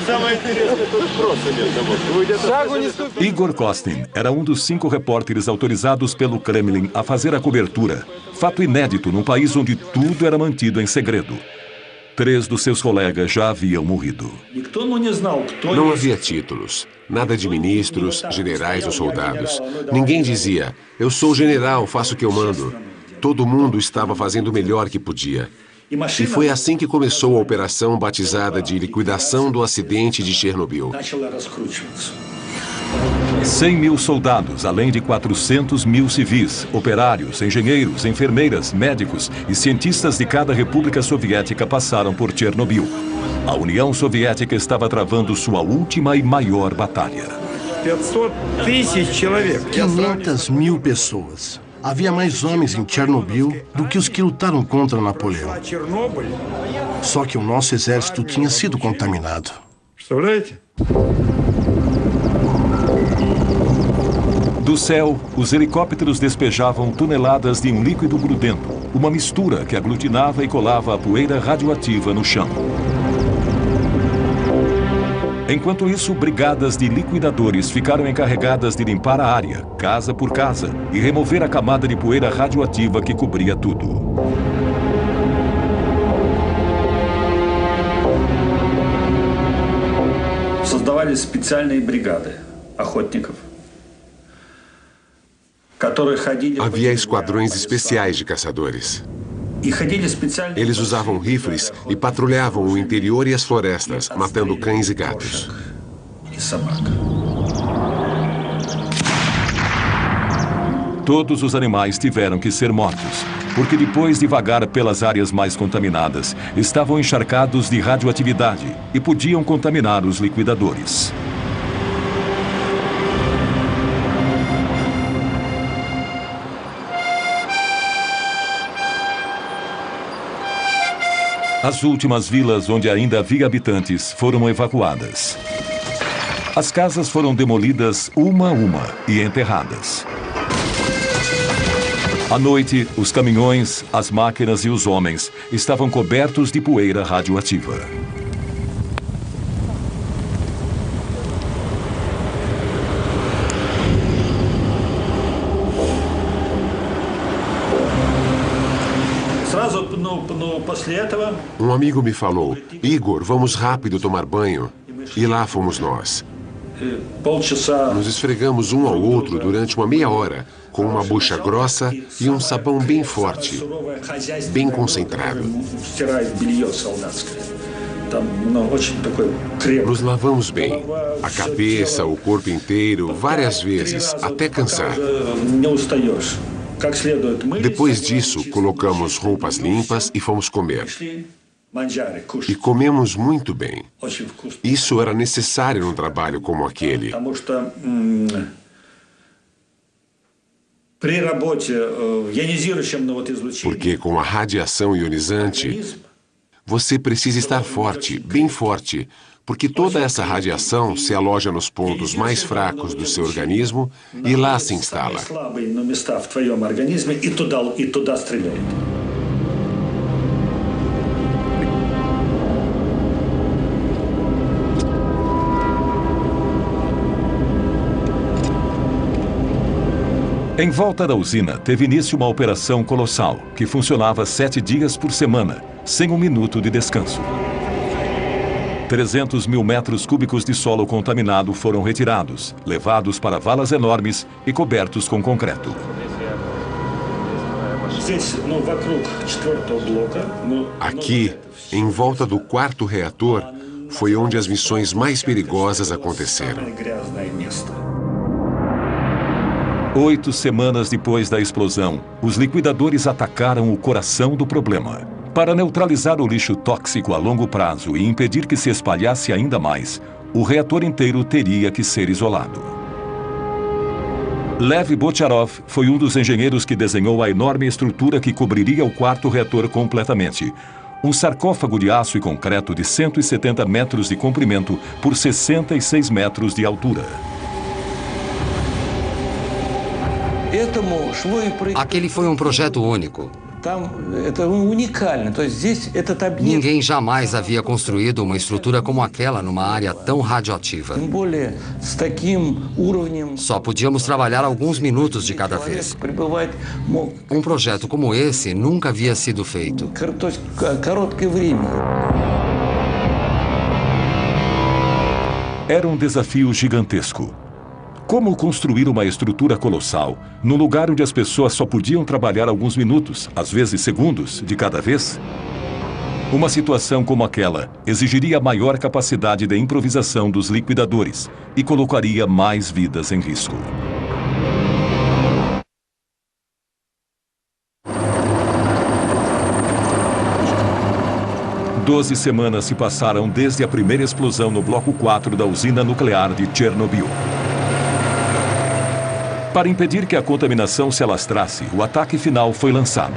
Speaker 19: Самое интересное, тут просто нет.
Speaker 1: Igor Kostin era um dos 5 repórteres autorizados pelo Kremlin a fazer a cobertura. Fato inédito num país onde tudo era mantido em segredo. 3 dos seus colegas já haviam morrido.
Speaker 6: Não havia títulos, nada de ministros, generais ou soldados. Ninguém dizia, eu sou general, faço o que eu mando. Todo mundo estava fazendo o melhor que podia. E foi assim que começou a operação batizada de liquidação do acidente de Chernobyl.
Speaker 1: 100 mil soldados, além de 400 mil civis, operários, engenheiros, enfermeiras, médicos e cientistas de cada república soviética passaram por Chernobyl. A União Soviética estava travando sua última e maior batalha.
Speaker 17: 500 mil pessoas. Havia mais homens em Chernobyl do que os que lutaram contra Napoleão. Só que o nosso exército tinha sido contaminado.
Speaker 1: Do céu, os helicópteros despejavam toneladas de um líquido grudento, uma mistura que aglutinava e colava a poeira radioativa no chão. Enquanto isso, brigadas de liquidadores ficaram encarregadas de limpar a área, casa por casa, e remover a camada de poeira radioativa que cobria tudo.
Speaker 5: Создавались специальные бригады охотников.
Speaker 6: Havia esquadrões especiais de caçadores. Eles usavam rifles e patrulhavam o interior e as florestas, matando cães e gatos.
Speaker 1: Todos os animais tiveram que ser mortos, porque depois de vagar pelas áreas mais contaminadas, estavam encharcados de radioatividade e podiam contaminar os liquidadores. As últimas vilas onde ainda havia habitantes foram evacuadas. As casas foram demolidas uma a uma e enterradas. À noite, os caminhões, as máquinas e os homens estavam cobertos de poeira radioativa.
Speaker 6: Um amigo me falou, Igor, vamos rápido tomar banho. E lá fomos nós. Nos esfregamos um ao outro durante uma meia hora, com uma bucha grossa e um sabão bem forte, bem concentrado. Nos lavamos bem, a cabeça, o corpo inteiro, várias vezes, até cansar. Depois disso, colocamos roupas limpas e fomos comer. E comemos muito bem. Isso era necessário num trabalho como aquele. Porque com a radiação ionizante, você precisa estar forte, bem forte, porque toda essa radiação se aloja nos pontos mais fracos do seu organismo e lá se instala.
Speaker 1: Em volta da usina, teve início uma operação colossal, que funcionava 7 dias por semana, sem um minuto de descanso. 300 mil metros cúbicos de solo contaminado foram retirados, levados para valas enormes e cobertos com concreto.
Speaker 6: Aqui, em volta do quarto reator, foi onde as missões mais perigosas aconteceram.
Speaker 1: 8 semanas depois da explosão, os liquidadores atacaram o coração do problema. Para neutralizar o lixo tóxico a longo prazo e impedir que se espalhasse ainda mais, o reator inteiro teria que ser isolado. Lev Bocharov foi um dos engenheiros que desenhou a enorme estrutura que cobriria o quarto reator completamente. Um sarcófago de aço e concreto de 170 metros de comprimento por 66 metros de altura.
Speaker 13: Aquele foi um projeto único. Ninguém jamais havia construído uma estrutura como aquela numa área tão radioativa. Só podíamos trabalhar alguns minutos de cada vez. Um projeto como esse nunca havia sido feito.
Speaker 1: Era um desafio gigantesco. Como construir uma estrutura colossal num lugar onde as pessoas só podiam trabalhar alguns minutos, às vezes segundos, de cada vez? Uma situação como aquela exigiria maior capacidade de improvisação dos liquidadores e colocaria mais vidas em risco. Doze semanas se passaram desde a primeira explosão no bloco 4 da usina nuclear de Chernobyl. Para impedir que a contaminação se alastrasse, o ataque final foi lançado.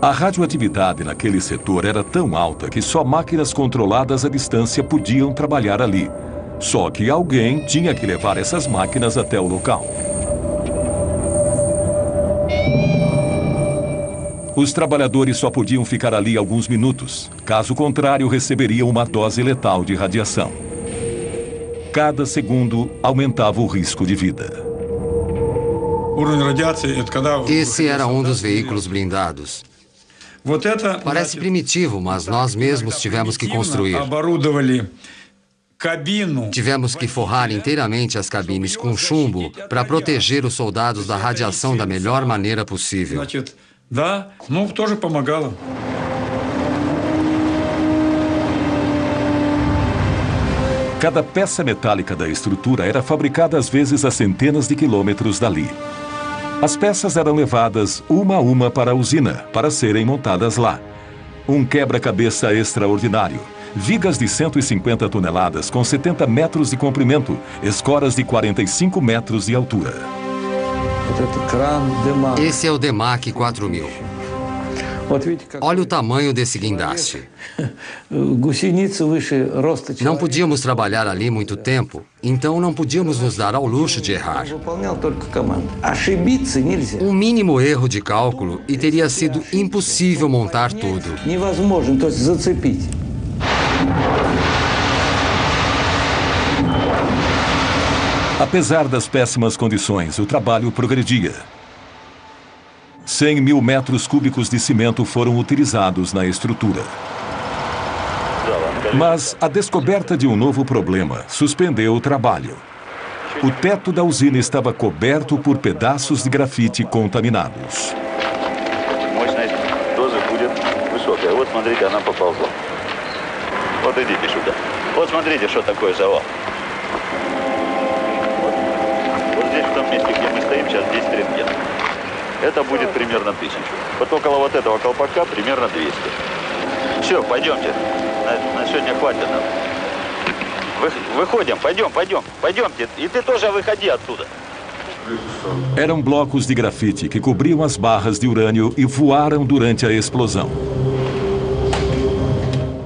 Speaker 1: A radioatividade naquele setor era tão alta que só máquinas controladas à distância podiam trabalhar ali. Só que alguém tinha que levar essas máquinas até o local. Os trabalhadores só podiam ficar ali alguns minutos. Caso contrário, receberiam uma dose letal de radiação. Cada segundo aumentava o risco de vida.
Speaker 13: Esse era um dos veículos blindados. Parece primitivo, mas nós mesmos tivemos que construir. Tivemos que forrar inteiramente as cabines com chumbo para proteger os soldados da radiação da melhor maneira possível.
Speaker 1: Cada peça metálica da estrutura era fabricada às vezes a centenas de quilômetros dali. As peças eram levadas uma a uma para a usina, para serem montadas lá. Um quebra-cabeça extraordinário. Vigas de 150 toneladas com 70 metros de comprimento, escoras de 45 metros de altura.
Speaker 13: Esse é o Demac 4000. Olha o tamanho desse guindaste. Não podíamos trabalhar ali muito tempo, então não podíamos nos dar ao luxo de errar. Um mínimo erro de cálculo e teria sido impossível montar tudo.
Speaker 1: Apesar das péssimas condições, o trabalho progredia. 100 mil metros cúbicos de cimento foram utilizados na estrutura. Mas a descoberta de um novo problema suspendeu o trabalho. O teto da usina estava coberto por pedaços de grafite contaminados.
Speaker 20: Это будет примерно 1000. Вот около вот этого колпака примерно 200. Все, пойдемте. На сегодня хватит нам. Выходим, пойдемте. И ты тоже выходи оттуда.
Speaker 1: Eram blocos de grafite que cobriam as barras de urânio e voaram durante a explosão.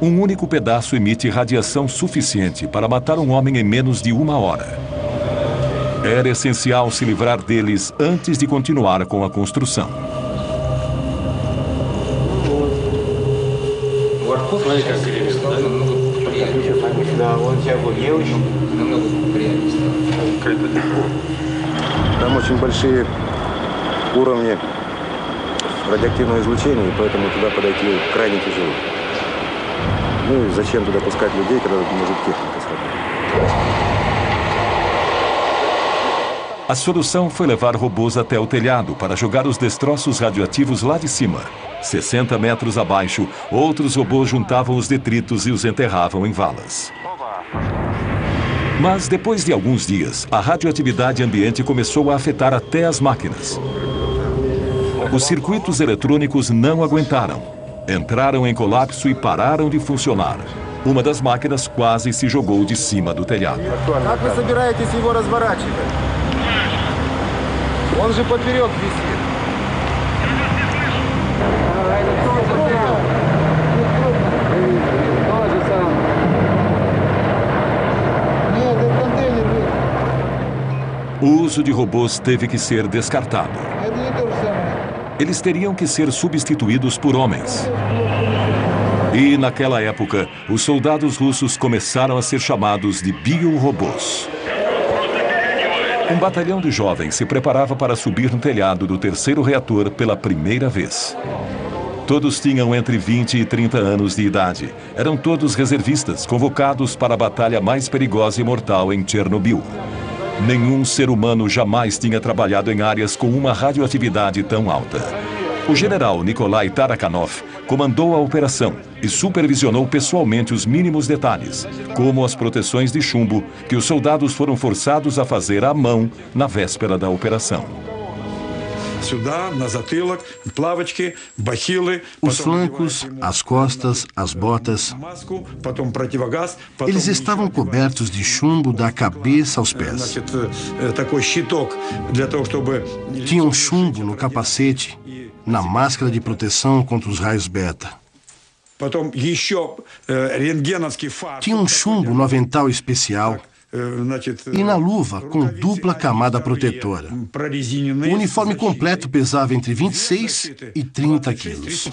Speaker 1: Um único pedaço emite radiação suficiente para matar um homem em menos de 1 hora. Era essencial se livrar deles antes de continuar com a construção.
Speaker 21: Там очень большие уровни радиоактивного излучения, и поэтому туда подойти крайне тяжело. Ну и зачем туда пускать людей, когда тут может техника сработать?
Speaker 1: A solução foi levar robôs até o telhado para jogar os destroços radioativos lá de cima. 60 metros abaixo, outros robôs juntavam os detritos e os enterravam em valas. Mas depois de alguns dias, a radioatividade ambiente começou a afetar até as máquinas. Os circuitos eletrônicos não aguentaram. Entraram em colapso e pararam de funcionar. Uma das máquinas quase se jogou de cima do telhado.
Speaker 9: Он же поперек висит.
Speaker 1: O uso de robôs teve que ser descartado. Eles teriam que ser substituídos por homens. E, naquela época, os soldados russos começaram a ser chamados de biorobôs. Um batalhão de jovens se preparava para subir no telhado do terceiro reator pela primeira vez. Todos tinham entre 20 e 30 anos de idade. Eram todos reservistas, convocados para a batalha mais perigosa e mortal em Chernobyl. Nenhum ser humano jamais tinha trabalhado em áreas com uma radioatividade tão alta. O general Nikolai Tarakanov comandou a operação e supervisionou pessoalmente os mínimos detalhes, como as proteções de chumbo que os soldados foram forçados a fazer à mão na véspera da operação.
Speaker 17: Os flancos, as costas, as botas. Eles estavam cobertos de chumbo da cabeça aos pés. Tinham chumbo no capacete, na máscara de proteção contra os raios beta. Tinha um chumbo no avental especial e na luva com dupla camada protetora. O uniforme completo pesava entre 26 e 30 quilos.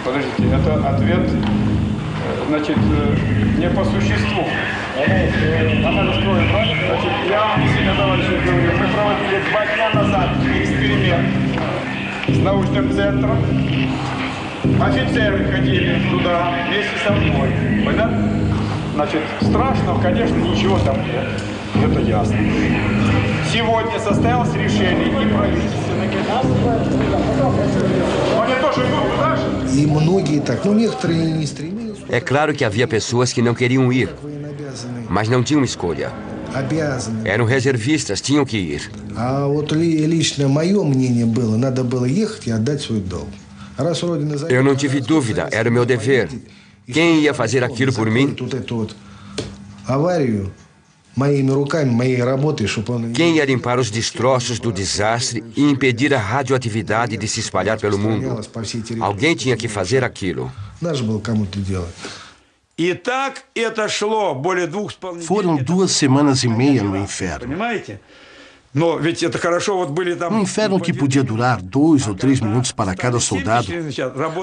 Speaker 4: Подождите, это ответ, значит, не по существу. Она раскроет, правильно? Значит, я вам действительно, товарищи, говорю, мы проводили 2 дня назад эксперимент с научным центром. Офицеры ходили туда вместе со мной. Понятно? Значит, страшного, конечно, ничего там нет. Это ясно. Сегодня состоялось решение и правительственное. Они тоже идут туда же?
Speaker 9: И многие так, ну некоторые не стремились.
Speaker 2: É claro que havia pessoas que não queriam ir, mas não tinham escolha. Eram reservistas, tinham que ir.
Speaker 9: А вот лично мое мнение было, надо было ехать и отдать свой долг.
Speaker 2: Eu não tive dúvida, era o meu dever. Quem ia fazer aquilo por mim?
Speaker 9: Аварию моими руками, моей работой, чтобы он...
Speaker 2: Quem ia limpar os destroços do desastre e impedir a radioatividade de se espalhar pelo mundo? Alguém tinha que fazer aquilo.
Speaker 9: Надо было кому-то делать.
Speaker 17: Foram 2 semanas e meia no inferno. Um inferno que podia durar 2 ou 3 minutos para cada soldado,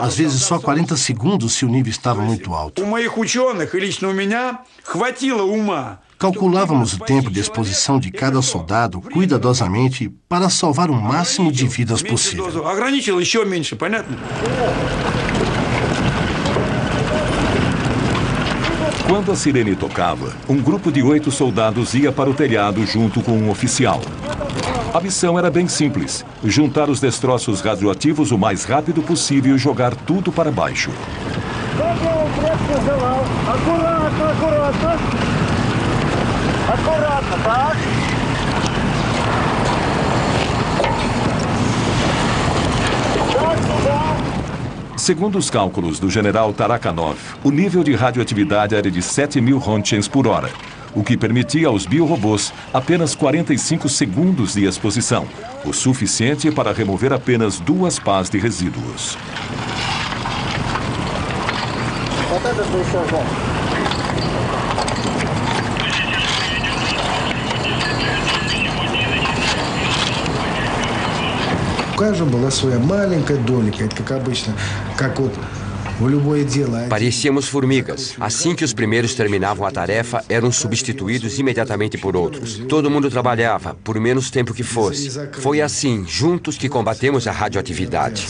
Speaker 17: às vezes só 40 segundos se o nível estava muito alto. Calculávamos o tempo de exposição de cada soldado cuidadosamente para salvar o máximo de vidas possível.
Speaker 1: Quando a sirene tocava, um grupo de 8 soldados ia para o telhado junto com um oficial. A missão era bem simples: juntar os destroços radioativos o mais rápido possível e jogar tudo para baixo.
Speaker 9: Аккуратно, так?
Speaker 1: Segundo os cálculos do general Tarakanov, o nível de radioatividade era de 7.000 Rontgens por hora, o que permitia aos biorobôs apenas 45 segundos de exposição, o suficiente para remover apenas 2 pás de resíduos.
Speaker 9: У каждого была своя маленькая долика, это как обычно, как вот в любое дело.
Speaker 2: Parecíamos formigas. Assim que os primeiros terminavam a tarefa, eram substituídos imediatamente por outros. Todo mundo trabalhava, por menos tempo que fosse. Foi assim, juntos, que combatemos a radioatividade.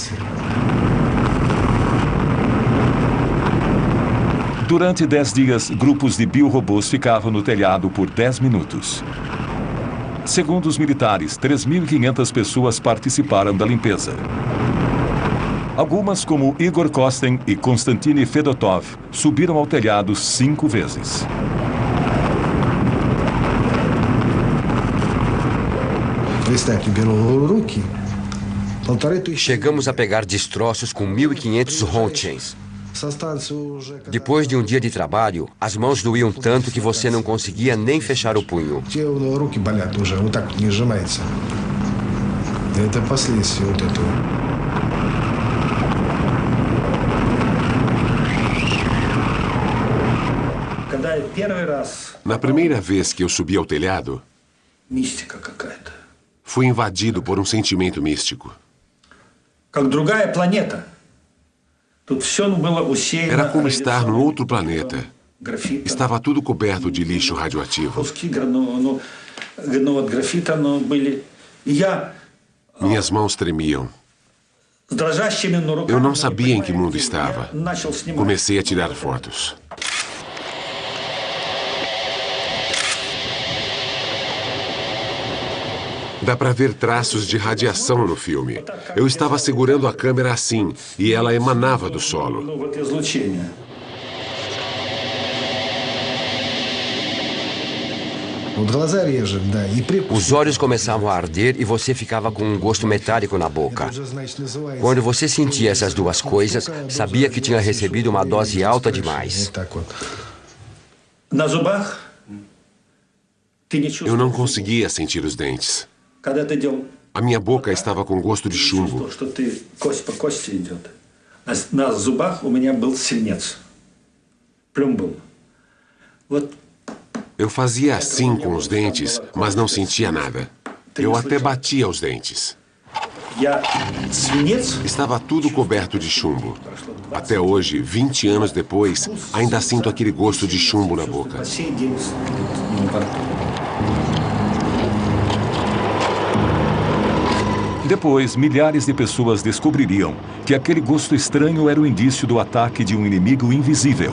Speaker 1: Durante 10 dias, grupos de biorobôs ficavam no telhado por 10 minutos. Segundo os militares, 3.500 pessoas participaram da limpeza. Algumas, como Igor Kosten e Konstantin Fedotov, subiram ao telhado 5 vezes.
Speaker 2: Chegamos a pegar destroços com 1.500 Rontgens. Depois de um dia de trabalho, as mãos doíam tanto que você não conseguia nem fechar o punho.
Speaker 6: Na primeira vez que eu subi ao telhado, fui invadido por um sentimento místico. Era como estar num outro planeta. Estava tudo coberto de lixo radioativo. Minhas mãos tremiam. Eu não sabia em que mundo estava. Comecei a tirar fotos. Dá para ver traços de radiação no filme. Eu estava segurando a câmera assim, e ela emanava do solo.
Speaker 2: Os olhos começavam a arder e você ficava com um gosto metálico na boca. Quando você sentia essas duas coisas, sabia que tinha recebido uma dose alta demais.
Speaker 6: Eu não conseguia sentir os dentes. A minha boca estava com gosto de chumbo. Eu fazia assim com os dentes, mas não sentia nada. Eu até batia os dentes. Estava tudo coberto de chumbo. Até hoje, 20 anos depois, ainda sinto aquele gosto de chumbo na boca.
Speaker 1: Depois, milhares de pessoas descobririam que aquele gosto estranho era o indício do ataque de um inimigo invisível.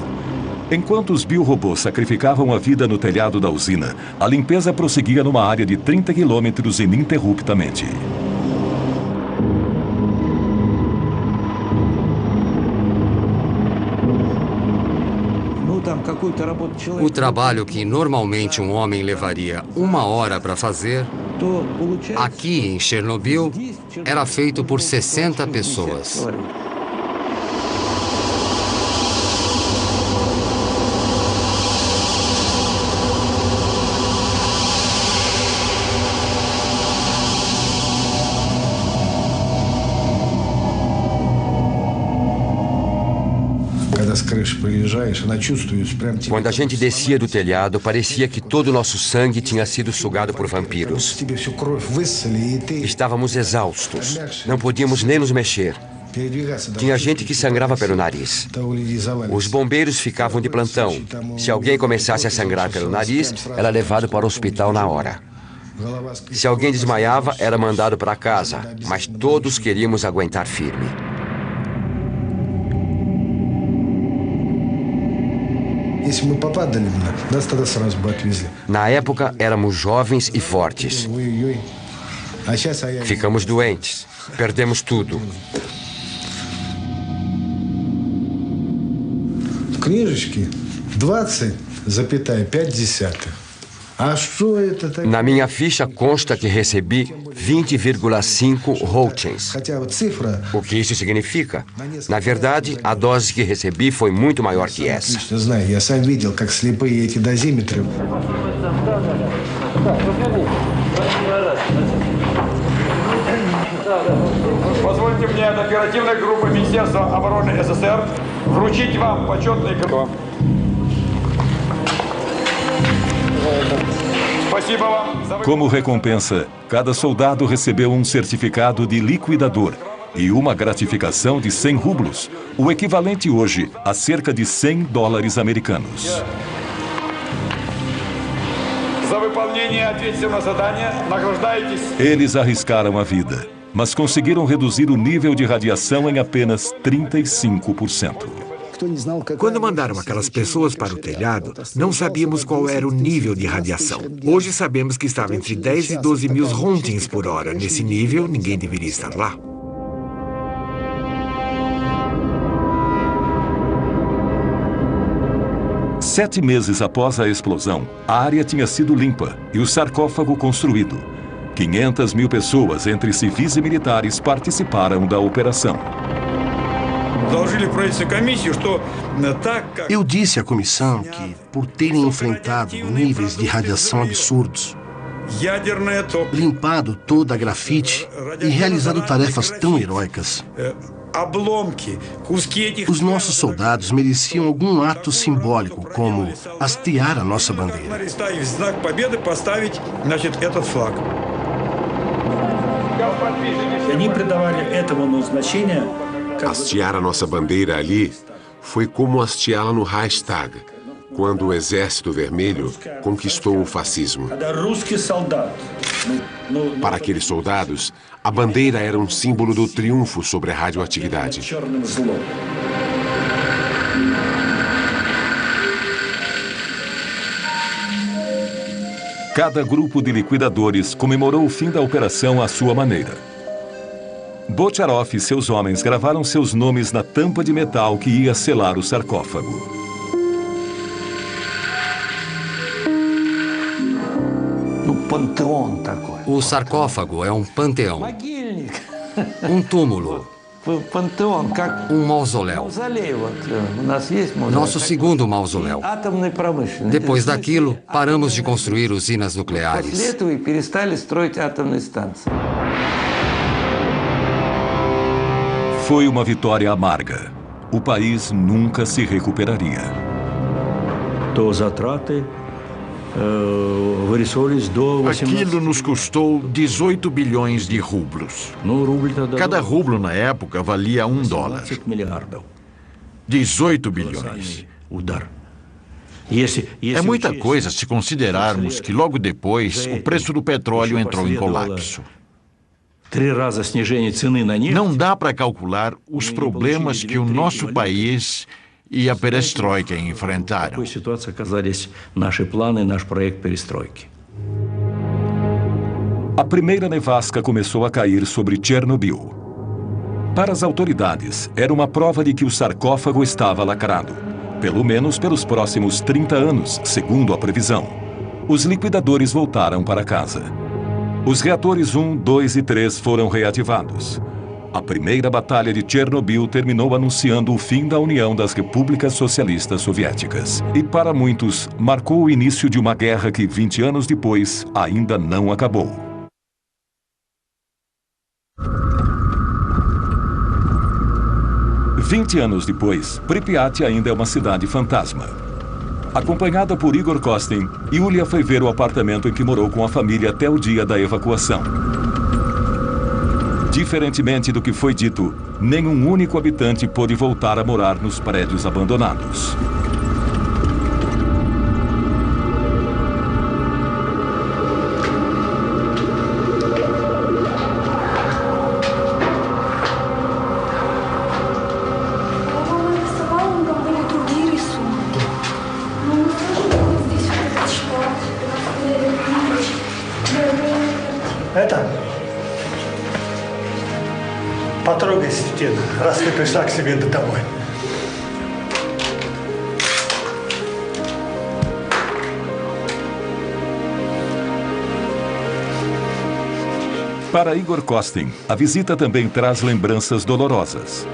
Speaker 1: Enquanto os biorobôs sacrificavam a vida no telhado da usina, a limpeza prosseguia numa área de 30 quilômetros ininterruptamente.
Speaker 13: O trabalho que normalmente um homem levaria 1 hora para fazer, aqui em Chernobyl, era feito por 60 pessoas.
Speaker 2: Quando a gente descia do telhado, parecia que todo o nosso sangue tinha sido sugado por vampiros. Estávamos exaustos. Não podíamos nem nos mexer. Tinha gente que sangrava pelo nariz. Os bombeiros ficavam de plantão. Se alguém começasse a sangrar pelo nariz, era levado para o hospital na hora. Se alguém desmaiava, era mandado para casa. Mas todos queríamos aguentar firme. Na época, éramos jovens e fortes. Ficamos doentes. Perdemos tudo.
Speaker 9: Книжечки 20,5.
Speaker 2: Na minha ficha consta que recebi 20,5 roentgens. O que isso significa? Na verdade, a dose que recebi foi muito maior que essa.
Speaker 4: Позвольте мне от оперативной группы Министерства обороны СССР вручить вам почетный крестик.
Speaker 1: Como recompensa, cada soldado recebeu um certificado de liquidador e uma gratificação de 100 rublos, o equivalente hoje a cerca de $100 americanos. Eles arriscaram a vida, mas conseguiram reduzir o nível de radiação em apenas 35%.
Speaker 7: Quando mandaram aquelas pessoas para o telhado, não sabíamos qual era o nível de radiação. Hoje sabemos que estava entre 10 e 12 mil roentgens por hora. Nesse nível, ninguém deveria estar lá.
Speaker 1: Sete meses após a explosão, a área tinha sido limpa e o sarcófago construído. 500 mil pessoas, entre civis e militares, participaram da operação.
Speaker 17: Eu disse à comissão que, por terem enfrentado níveis de radiação absurdos, limpado toda a grafite e realizado tarefas tão heróicas, os nossos soldados mereciam algum ato simbólico, como hastear a nossa bandeira.
Speaker 6: Hastear a nossa bandeira ali foi como hasteá-la no Reichstag, quando o Exército Vermelho conquistou o fascismo. Para aqueles soldados, a bandeira era um símbolo do triunfo sobre a radioatividade.
Speaker 1: Cada grupo de liquidadores comemorou o fim da operação à sua maneira. Bocharov e seus homens gravaram seus nomes na tampa de metal que ia selar o sarcófago.
Speaker 13: O sarcófago é um panteão, um túmulo, um mausoléu. Nosso segundo mausoléu. Depois daquilo, paramos de construir usinas nucleares.
Speaker 1: Foi uma vitória amarga. O país nunca se recuperaria.
Speaker 3: Aquilo nos custou 18 bilhões de rublos. Cada rublo na época valia $1. 18 bilhões. É muita coisa se considerarmos que logo depois o preço do petróleo entrou em colapso. Não dá para calcular os problemas que o nosso país e a perestroika enfrentaram.
Speaker 1: A primeira nevasca começou a cair sobre Chernobyl. Para as autoridades, era uma prova de que o sarcófago estava lacrado, pelo menos pelos próximos 30 anos, segundo a previsão. Os liquidadores voltaram para casa. Os reatores 1, 2 e 3 foram reativados. A primeira batalha de Chernobyl terminou anunciando o fim da União das Repúblicas Socialistas Soviéticas. E para muitos, marcou o início de uma guerra que, 20 anos depois, ainda não acabou. Vinte anos depois, Pripyat ainda é uma cidade fantasma. Acompanhada por Igor Kostin, Yulia foi ver o apartamento em que morou com a família até o dia da evacuação. Diferentemente do que foi dito, nenhum único habitante pôde voltar a morar nos prédios abandonados.
Speaker 8: Потрогай стену, раз ты пришла к себе домой.
Speaker 1: Para Igor Kostin, a visita também traz lembranças dolorosas.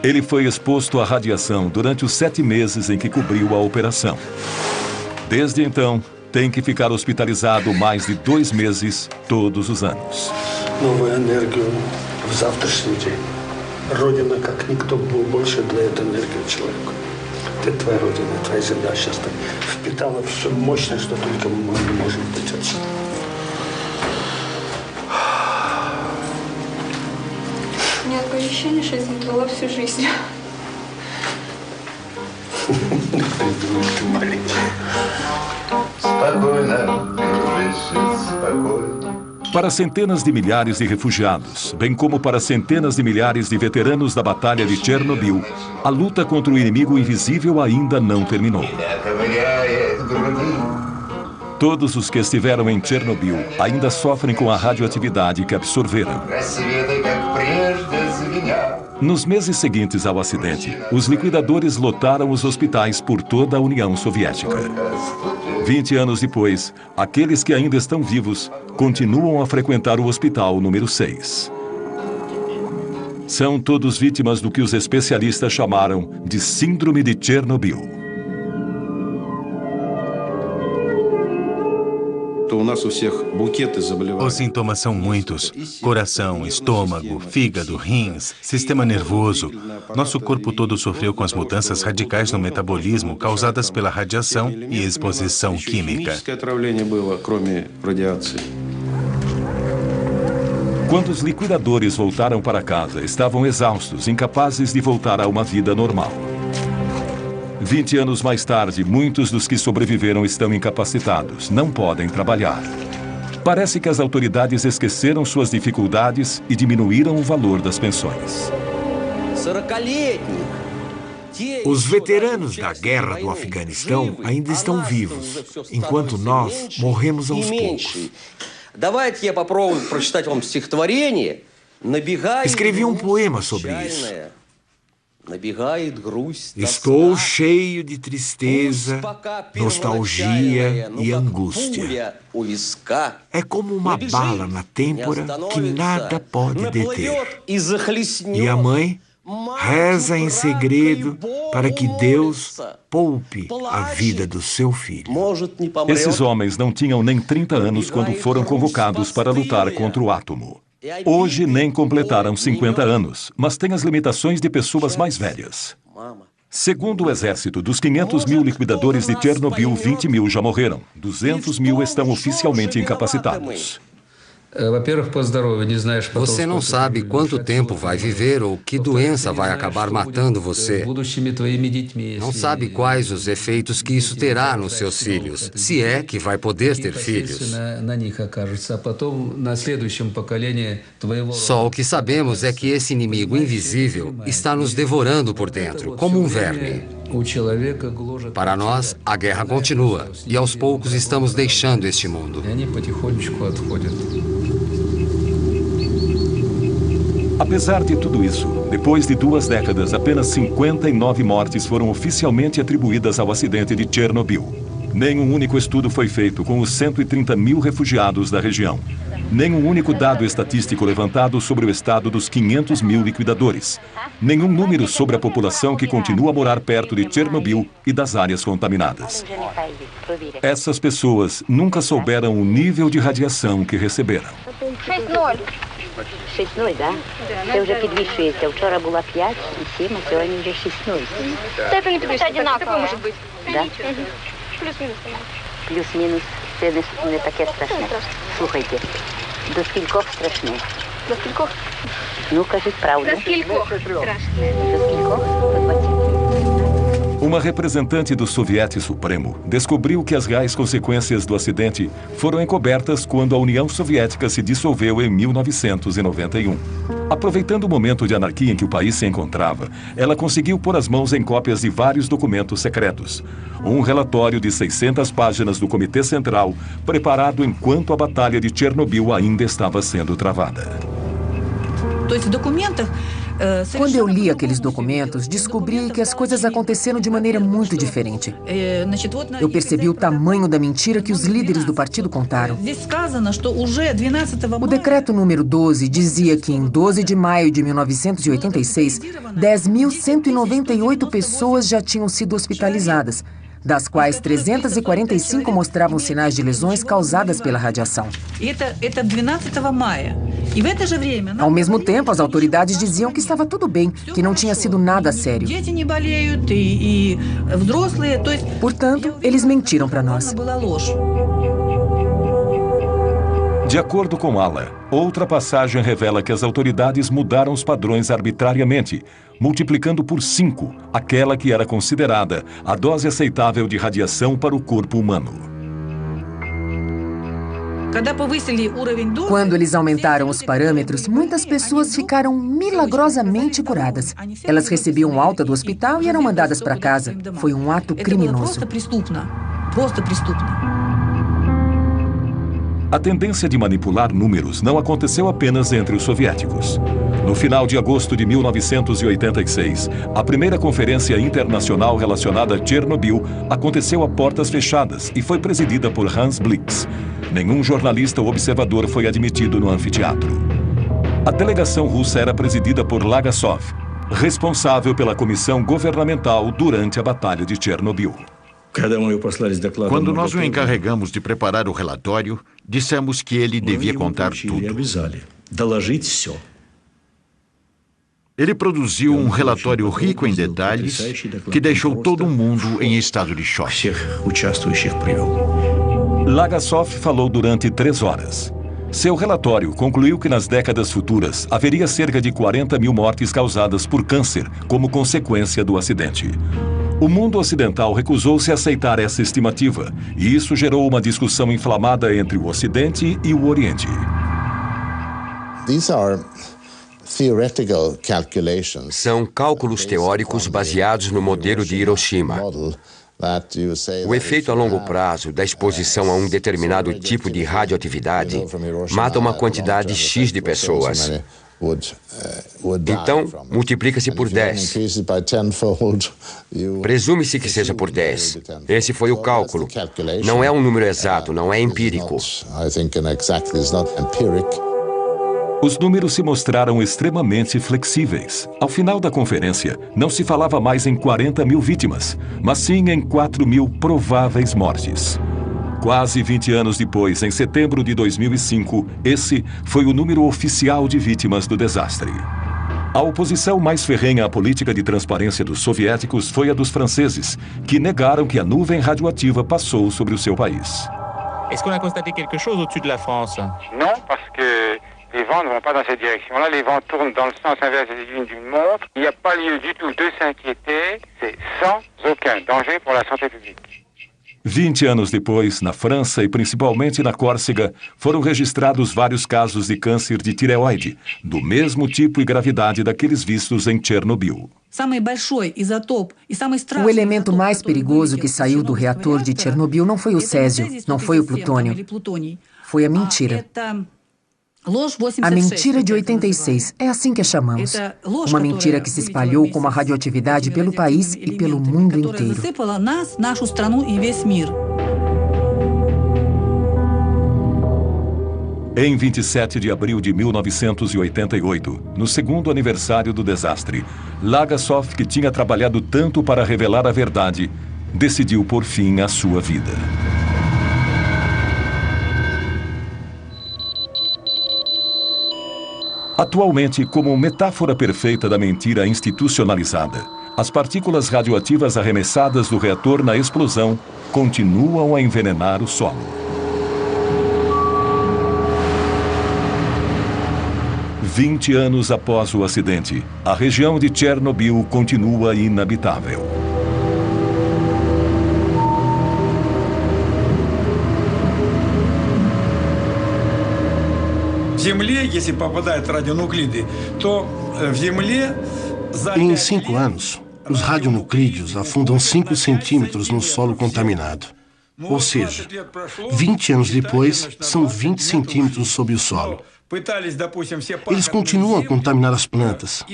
Speaker 1: Ele foi exposto à radiação durante os 7 meses em que cobriu a operação. Desde então, tem que ficar hospitalizado mais de 2 meses todos os anos.
Speaker 8: Новую энергию в завтрашний день. Родина, как никто, больше дает энергию человеку. Это твоя родина, твоя земля сейчас так впитала все мощное, что только мы можем дать отсюда.
Speaker 22: У меня такое ощущение, что я задала всю жизнь.
Speaker 8: Ты маленькая.
Speaker 1: Para centenas de milhares de refugiados, bem como para centenas de milhares de veteranos da Batalha de Chernobyl, a luta contra o inimigo invisível ainda não terminou. Todos os que estiveram em Chernobyl ainda sofrem com a radioatividade que absorveram. Nos meses seguintes ao acidente, os liquidadores lotaram os hospitais por toda a União Soviética. 20 anos depois, aqueles que ainda estão vivos continuam a frequentar o hospital número 6. São todos vítimas do que os especialistas chamaram de Síndrome de Chernobyl.
Speaker 14: Os sintomas são muitos: coração, estômago, fígado, rins, sistema nervoso. Nosso corpo todo sofreu com as mudanças radicais no metabolismo causadas pela radiação e exposição química.
Speaker 1: Quando os liquidadores voltaram para casa, estavam exaustos, incapazes de voltar a uma vida normal. 20 anos mais tarde, muitos dos que sobreviveram estão incapacitados, não podem trabalhar. Parece que as autoridades esqueceram suas dificuldades e diminuíram o valor das pensões.
Speaker 7: Os veteranos da guerra do Afeganistão ainda estão vivos, enquanto nós morremos aos poucos. Escrevi um poema sobre isso. Estou cheio de tristeza, nostalgia e angústia. É como uma bala na têmpora que nada pode deter. E a mãe reza em segredo para que Deus poupe a vida do seu filho.
Speaker 1: Esses homens não tinham nem 30 anos quando foram convocados para lutar contra o átomo. Hoje nem completaram 50 anos, mas têm as limitações de pessoas mais velhas. Segundo o exército, dos 500 mil liquidadores de Chernobyl, 20 mil já morreram. 200 mil estão oficialmente incapacitados.
Speaker 13: Você não sabe quanto tempo vai viver ou que doença vai acabar matando você. Não sabe quais os efeitos que isso terá nos seus filhos, se é que vai poder ter filhos. Só o que sabemos é que esse inimigo invisível está nos devorando por dentro, como um verme. Para nós, a guerra continua e aos poucos estamos deixando este mundo.
Speaker 1: Apesar de tudo isso, depois de 2 décadas, apenas 59 mortes foram oficialmente atribuídas ao acidente de Chernobyl. Nenhum único estudo foi feito com os 130 mil refugiados da região. Nenhum único dado estatístico levantado sobre o estado dos 500 mil liquidadores. Nenhum número sobre a população que continua a morar perto de Chernobyl e das áreas contaminadas. Essas pessoas nunca souberam o nível de radiação que receberam.
Speaker 10: 6-0, да? Це вже підвищується. Вчора була 5 і 7, а сьогодні вже 6-0.
Speaker 11: Степень підвищується. Такое може бути.
Speaker 10: Да?
Speaker 11: Плюс-мінус.
Speaker 10: Плюс-мінус. Це не таке страшне. Слухайте, до скількох страшне?
Speaker 11: До скількох?
Speaker 10: Ну, кажіть правду.
Speaker 11: До скількох страшне?
Speaker 10: До скількох? До 20.
Speaker 1: Uma representante do Soviete Supremo descobriu que as reais consequências do acidente foram encobertas quando a União Soviética se dissolveu em 1991. Aproveitando o momento de anarquia em que o país se encontrava, ela conseguiu pôr as mãos em cópias de vários documentos secretos. Um relatório de 600 páginas do Comitê Central, preparado enquanto a Batalha de Chernobyl ainda estava sendo travada.
Speaker 23: Quando eu li aqueles documentos, descobri que as coisas aconteceram de maneira muito diferente. Eu percebi o tamanho da mentira que os líderes do partido contaram. O decreto número 12 dizia que em 12 de maio de 1986, 10.198 pessoas já tinham sido hospitalizadas, das quais 345 mostravam sinais de lesões causadas pela radiação. Ao mesmo tempo, as autoridades diziam que estava tudo bem, que não tinha sido nada sério. Portanto, eles mentiram para nós.
Speaker 1: De acordo com Ala, outra passagem revela que as autoridades mudaram os padrões arbitrariamente, multiplicando por 5 aquela que era considerada a dose aceitável de radiação para o corpo humano.
Speaker 23: Quando eles aumentaram os parâmetros, muitas pessoas ficaram milagrosamente curadas. Elas recebiam alta do hospital e eram mandadas para casa. Foi um ato criminoso.
Speaker 1: A tendência de manipular números não aconteceu apenas entre os soviéticos. No final de agosto de 1986, a primeira conferência internacional relacionada a Chernobyl aconteceu a portas fechadas e foi presidida por Hans Blix. Nenhum jornalista ou observador foi admitido no anfiteatro. A delegação russa era presidida por Lagasov, responsável pela comissão governamental durante a Batalha de Chernobyl.
Speaker 3: Quando nós o encarregamos de preparar o relatório, dissemos que ele devia contar tudo. Ele produziu um relatório rico em detalhes que deixou todo mundo em estado de choque.
Speaker 1: Lagasov falou durante 3 horas. Seu relatório concluiu que nas décadas futuras haveria cerca de 40 mil mortes causadas por câncer como consequência do acidente. O mundo ocidental recusou-se a aceitar essa estimativa, e isso gerou uma discussão inflamada entre o Ocidente e o Oriente.
Speaker 2: São cálculos teóricos baseados no modelo de Hiroshima. O efeito a longo prazo da exposição a um determinado tipo de radioatividade mata uma quantidade X de pessoas. Então, multiplica-se por 10. Presume-se que seja por 10. Esse foi o cálculo. Não é um número exato, não é empírico.
Speaker 1: Os números se mostraram extremamente flexíveis. Ao final da conferência, não se falava mais em 40 mil vítimas, mas sim em 4 mil prováveis mortes. Quase 20 anos depois, em setembro de 2005, esse foi o número oficial de vítimas do desastre. A oposição mais ferrenha à política de transparência dos soviéticos foi a dos franceses, que negaram que a nuvem radioativa passou sobre o seu país.
Speaker 12: Est-ce qu'on a constaté quelque chose au-dessus de la France?
Speaker 15: Non, parce que les vents ne vont pas dans cette direction-là. Les vents tournent dans le sens inverse des aiguilles d'une montre. Il n'y a pas lieu du tout de s'inquiéter. C'est sans aucun danger pour la santé publique.
Speaker 1: 20 anos depois, na França e principalmente na Córcega, foram registrados vários casos de câncer de tireoide, do mesmo tipo e gravidade daqueles vistos em Chernobyl.
Speaker 23: O elemento mais perigoso que saiu do reator de Chernobyl não foi o césio, não foi o plutônio. Foi a mentira. A mentira de 86, é assim que a chamamos. Uma mentira que se espalhou como a radioatividade pelo país e pelo mundo inteiro.
Speaker 1: Em 27 de abril de 1988, no segundo aniversário do desastre, Lagasov, que tinha trabalhado tanto para revelar a verdade, decidiu por fim a sua vida. Atualmente, como metáfora perfeita da mentira institucionalizada, as partículas radioativas arremessadas do reator na explosão continuam a envenenar o solo. "20 anos após o acidente, a região de Chernobyl continua inabitável.
Speaker 17: Em 5 anos, os radionuclídeos afundam 5 centímetros no solo contaminado. Ou seja, 20 anos depois, são 20 centímetros sob o solo. Eles continuam a contaminar as plantas.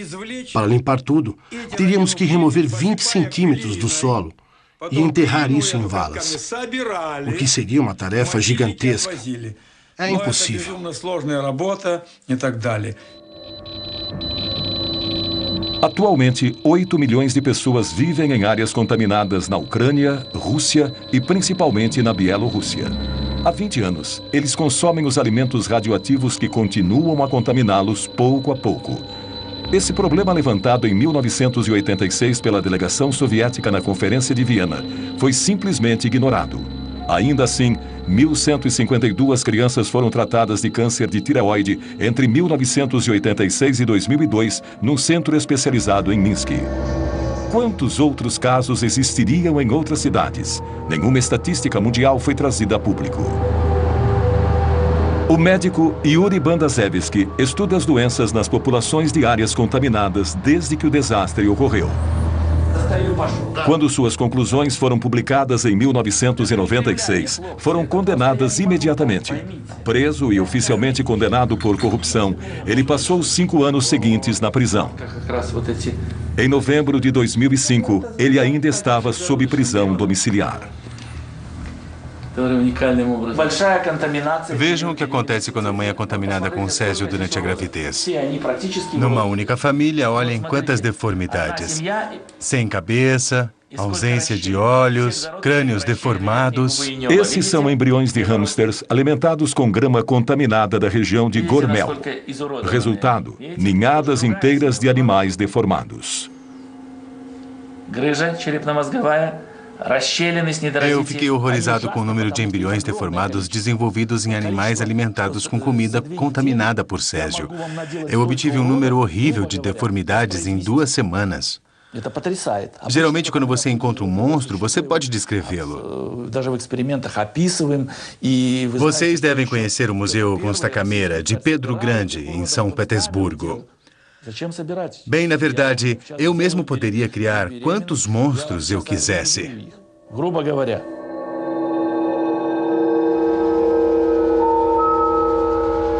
Speaker 17: Para limpar tudo, teríamos que remover 20 centímetros do solo e enterrar isso em valas, o que seria uma tarefa gigantesca. É impossível.
Speaker 1: Atualmente, 8 milhões de pessoas vivem em áreas contaminadas na Ucrânia, Rússia e principalmente na Bielorrússia. Há 20 anos, eles consomem os alimentos radioativos que continuam a contaminá-los pouco a pouco. Esse problema, levantado em 1986 pela delegação soviética na Conferência de Viena, foi simplesmente ignorado. Ainda assim, 1.152 crianças foram tratadas de câncer de tireoide entre 1986 e 2002 num centro especializado em Minsk. Quantos outros casos existiriam em outras cidades? Nenhuma estatística mundial foi trazida a público. O médico Yuri Bandazevsky estuda as doenças nas populações de áreas contaminadas desde que o desastre ocorreu. Quando suas conclusões foram publicadas em 1996, foram condenadas imediatamente. Preso e oficialmente condenado por corrupção, ele passou os 5 anos seguintes na prisão. Em novembro de 2005, ele ainda estava sob prisão domiciliar.
Speaker 14: Vejam o que acontece quando a mãe é contaminada com césio durante a gravidez. Numa única família, olhem quantas deformidades. Sem cabeça, ausência de olhos, crânios deformados.
Speaker 1: Esses são embriões de hamsters alimentados com grama contaminada da região de Gormel. Resultado, ninhadas inteiras de animais deformados.
Speaker 14: Eu fiquei horrorizado com o número de embriões deformados desenvolvidos em animais alimentados com comida contaminada por césio. Eu obtive um número horrível de deformidades em 2 semanas. Geralmente, quando você encontra um monstro, você pode descrevê-lo. Vocês devem conhecer o Museu Constacameira, de Pedro Grande, em São Petersburgo. Bem, na verdade, eu mesmo poderia criar quantos monstros eu quisesse.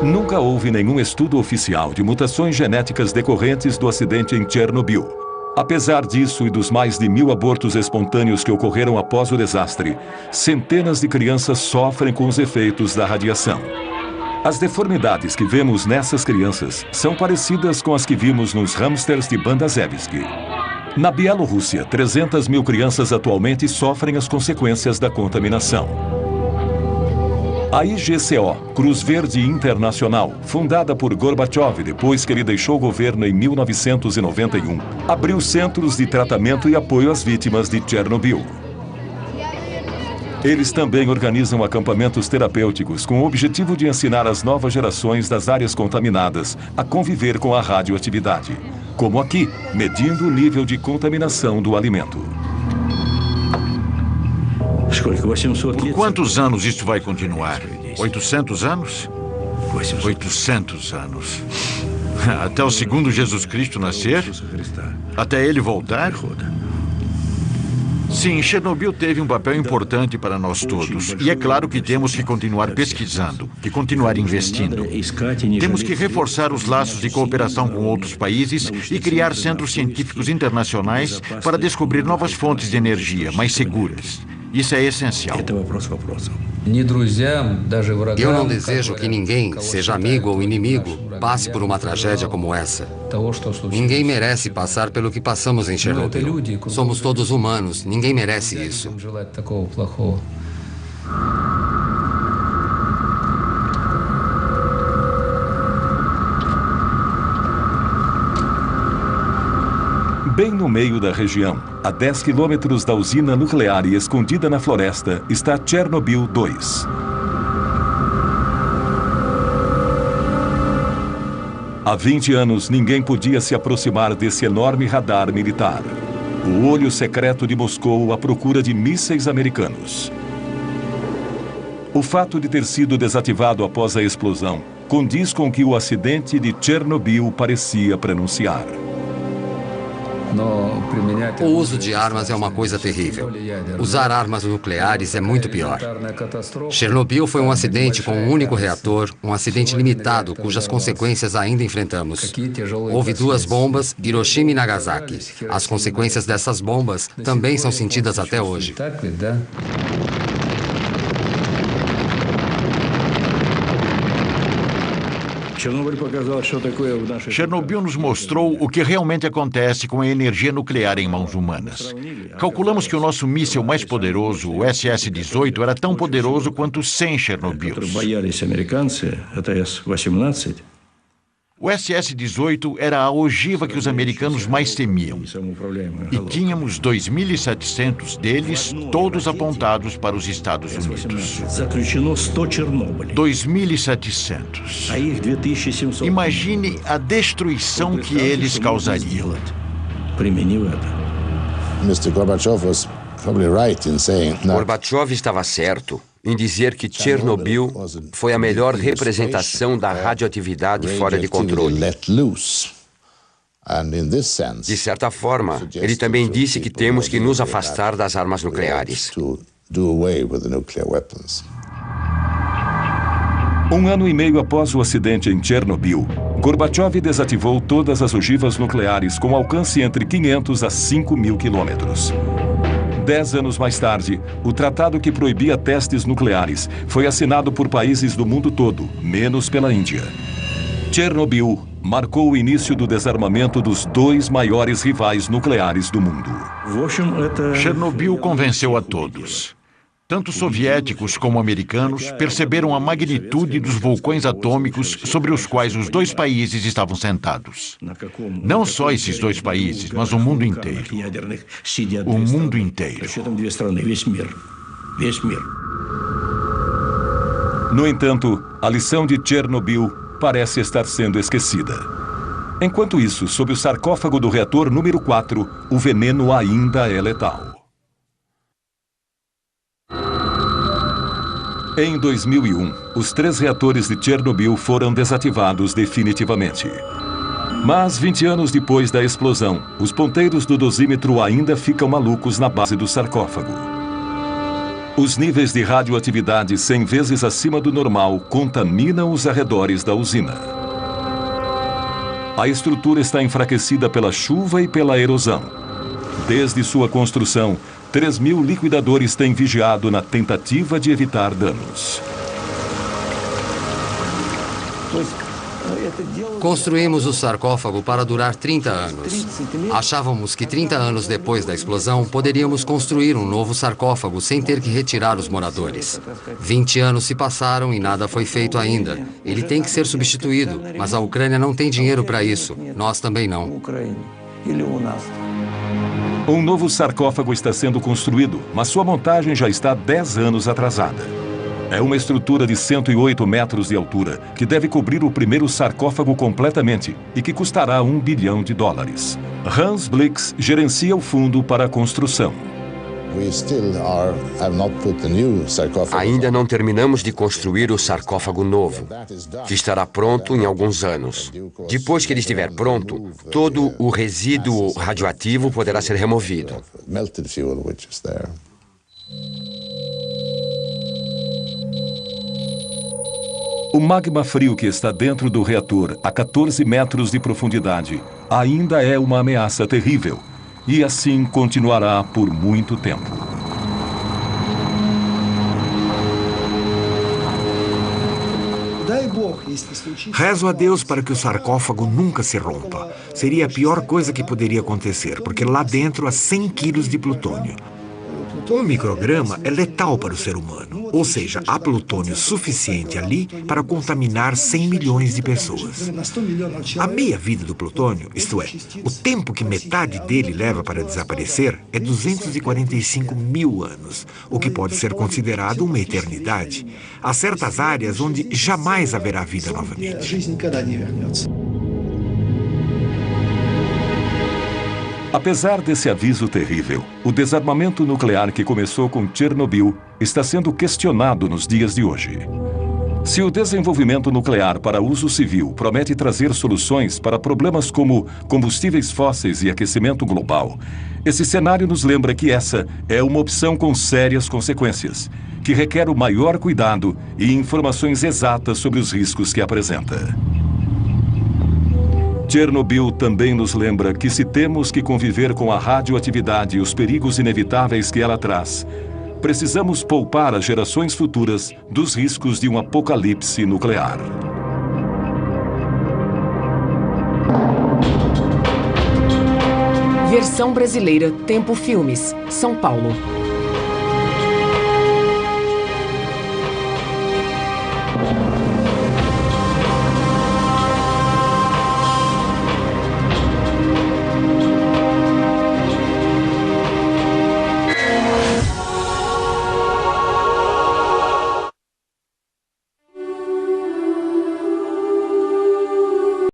Speaker 1: Nunca houve nenhum estudo oficial de mutações genéticas decorrentes do acidente em Chernobyl. Apesar disso e dos mais de 1000 abortos espontâneos que ocorreram após o desastre, centenas de crianças sofrem com os efeitos da radiação. As deformidades que vemos nessas crianças são parecidas com as que vimos nos hamsters de Bandazevsky. Na Bielorrússia, 300 mil crianças atualmente sofrem as consequências da contaminação. A IGCO, Cruz Verde Internacional, fundada por Gorbachev depois que ele deixou o governo em 1991, abriu centros de tratamento e apoio às vítimas de Chernobyl. Eles também organizam acampamentos terapêuticos com o objetivo de ensinar as novas gerações das áreas contaminadas a conviver com a radioatividade, como aqui, medindo o nível de contaminação do alimento.
Speaker 3: Por quantos anos isso vai continuar? 800 anos? 800 anos. Até o segundo Jesus Cristo nascer? Até ele voltar? Sim, Chernobyl teve um papel importante para nós todos. E é claro que temos que continuar pesquisando e continuar investindo. Temos que reforçar os laços de cooperação com outros países e criar centros científicos internacionais para descobrir novas fontes de energia mais seguras. Isso é essencial.
Speaker 13: Eu não desejo que ninguém, seja amigo ou inimigo, passe por uma tragédia como essa. Ninguém merece passar pelo que passamos em Chernobyl. Somos todos humanos, ninguém merece isso.
Speaker 1: Bem no meio da região, a 10 quilômetros da usina nuclear e escondida na floresta, está Chernobyl 2. Há 20 anos, ninguém podia se aproximar desse enorme radar militar. O olho secreto de Moscou à procura de mísseis americanos. O fato de ter sido desativado após a explosão condiz com o que o acidente de Chernobyl parecia prenunciar.
Speaker 13: O uso de armas é uma coisa terrível. Usar armas nucleares é muito pior. Chernobyl foi um acidente com um único reator, um acidente limitado, cujas consequências ainda enfrentamos. Houve 2 bombas, Hiroshima e Nagasaki. As consequências dessas bombas também são sentidas até hoje.
Speaker 3: Chernobyl nos mostrou o que realmente acontece com a energia nuclear em mãos humanas. Calculamos que o nosso míssil mais poderoso, o SS-18, era tão poderoso quanto 100 Chernobyls. O SS-18 era a ogiva que os americanos mais temiam. E tínhamos 2.700 deles, todos apontados para os Estados Unidos. 2.700. Imagine a destruição que eles causariam.
Speaker 2: Gorbachev estava certo em dizer que Chernobyl foi a melhor representação da radioatividade fora de controle. De certa forma, ele também disse que temos que nos afastar das armas nucleares.
Speaker 1: 1 ano e meio após o acidente em Chernobyl, Gorbachev desativou todas as ogivas nucleares com alcance entre 500 a 5.000 quilômetros. 10 anos mais tarde, o tratado que proibia testes nucleares foi assinado por países do mundo todo, menos pela Índia. Chernobyl marcou o início do desarmamento dos 2 maiores rivais nucleares do mundo.
Speaker 3: Chernobyl convenceu a todos. Tanto soviéticos como americanos perceberam a magnitude dos vulcões atômicos sobre os quais os 2 países estavam sentados. Não só esses 2 países, mas o mundo inteiro. O mundo inteiro.
Speaker 1: No entanto, a lição de Chernobyl parece estar sendo esquecida. Enquanto isso, sob o sarcófago do reator número 4, o veneno ainda é letal. Em 2001, os 3 reatores de Chernobyl foram desativados definitivamente. Mas 20 anos depois da explosão, os ponteiros do dosímetro ainda ficam malucos na base do sarcófago. Os níveis de radioatividade 100 vezes acima do normal contaminam os arredores da usina. A estrutura está enfraquecida pela chuva e pela erosão. Desde sua construção, 3.000 liquidadores têm vigiado na tentativa de evitar danos.
Speaker 13: Construímos o sarcófago para durar 30 anos. Achávamos que 30 anos depois da explosão, poderíamos construir um novo sarcófago sem ter que retirar os moradores. 20 anos se passaram e nada foi feito ainda. Ele tem que ser substituído, mas a Ucrânia não tem dinheiro para isso. Nós também não.
Speaker 1: Um novo sarcófago está sendo construído, mas sua montagem já está 10 anos atrasada. É uma estrutura de 108 metros de altura que deve cobrir o primeiro sarcófago completamente e que custará $1 bilhão. Hans Blix gerencia o fundo para a construção.
Speaker 2: Ainda não terminamos de construir o sarcófago novo, que estará pronto em alguns anos. Depois que ele estiver pronto, todo o resíduo radioativo poderá ser removido.
Speaker 1: O magma frio que está dentro do reator, a 14 metros de profundidade, ainda é uma ameaça terrível. E assim continuará por muito tempo.
Speaker 7: Rezo a Deus para que o sarcófago nunca se rompa. Seria a pior coisa que poderia acontecer, porque lá dentro há 100 quilos de plutônio. Um micrograma é letal para o ser humano, ou seja, há plutônio suficiente ali para contaminar 100 milhões de pessoas. A meia-vida do plutônio, isto é, o tempo que metade dele leva para desaparecer, é 245 mil anos, o que pode ser considerado uma eternidade. Há certas áreas onde jamais haverá vida novamente.
Speaker 1: Apesar desse aviso terrível, o desarmamento nuclear que começou com Chernobyl está sendo questionado nos dias de hoje. Se o desenvolvimento nuclear para uso civil promete trazer soluções para problemas como combustíveis fósseis e aquecimento global, esse cenário nos lembra que essa é uma opção com sérias consequências, que requer o maior cuidado e informações exatas sobre os riscos que apresenta. Chernobyl também nos lembra que se temos que conviver com a radioatividade e os perigos inevitáveis que ela traz, precisamos poupar as gerações futuras dos riscos de um apocalipse nuclear.
Speaker 23: Versão brasileira, Tempo Filmes, São Paulo.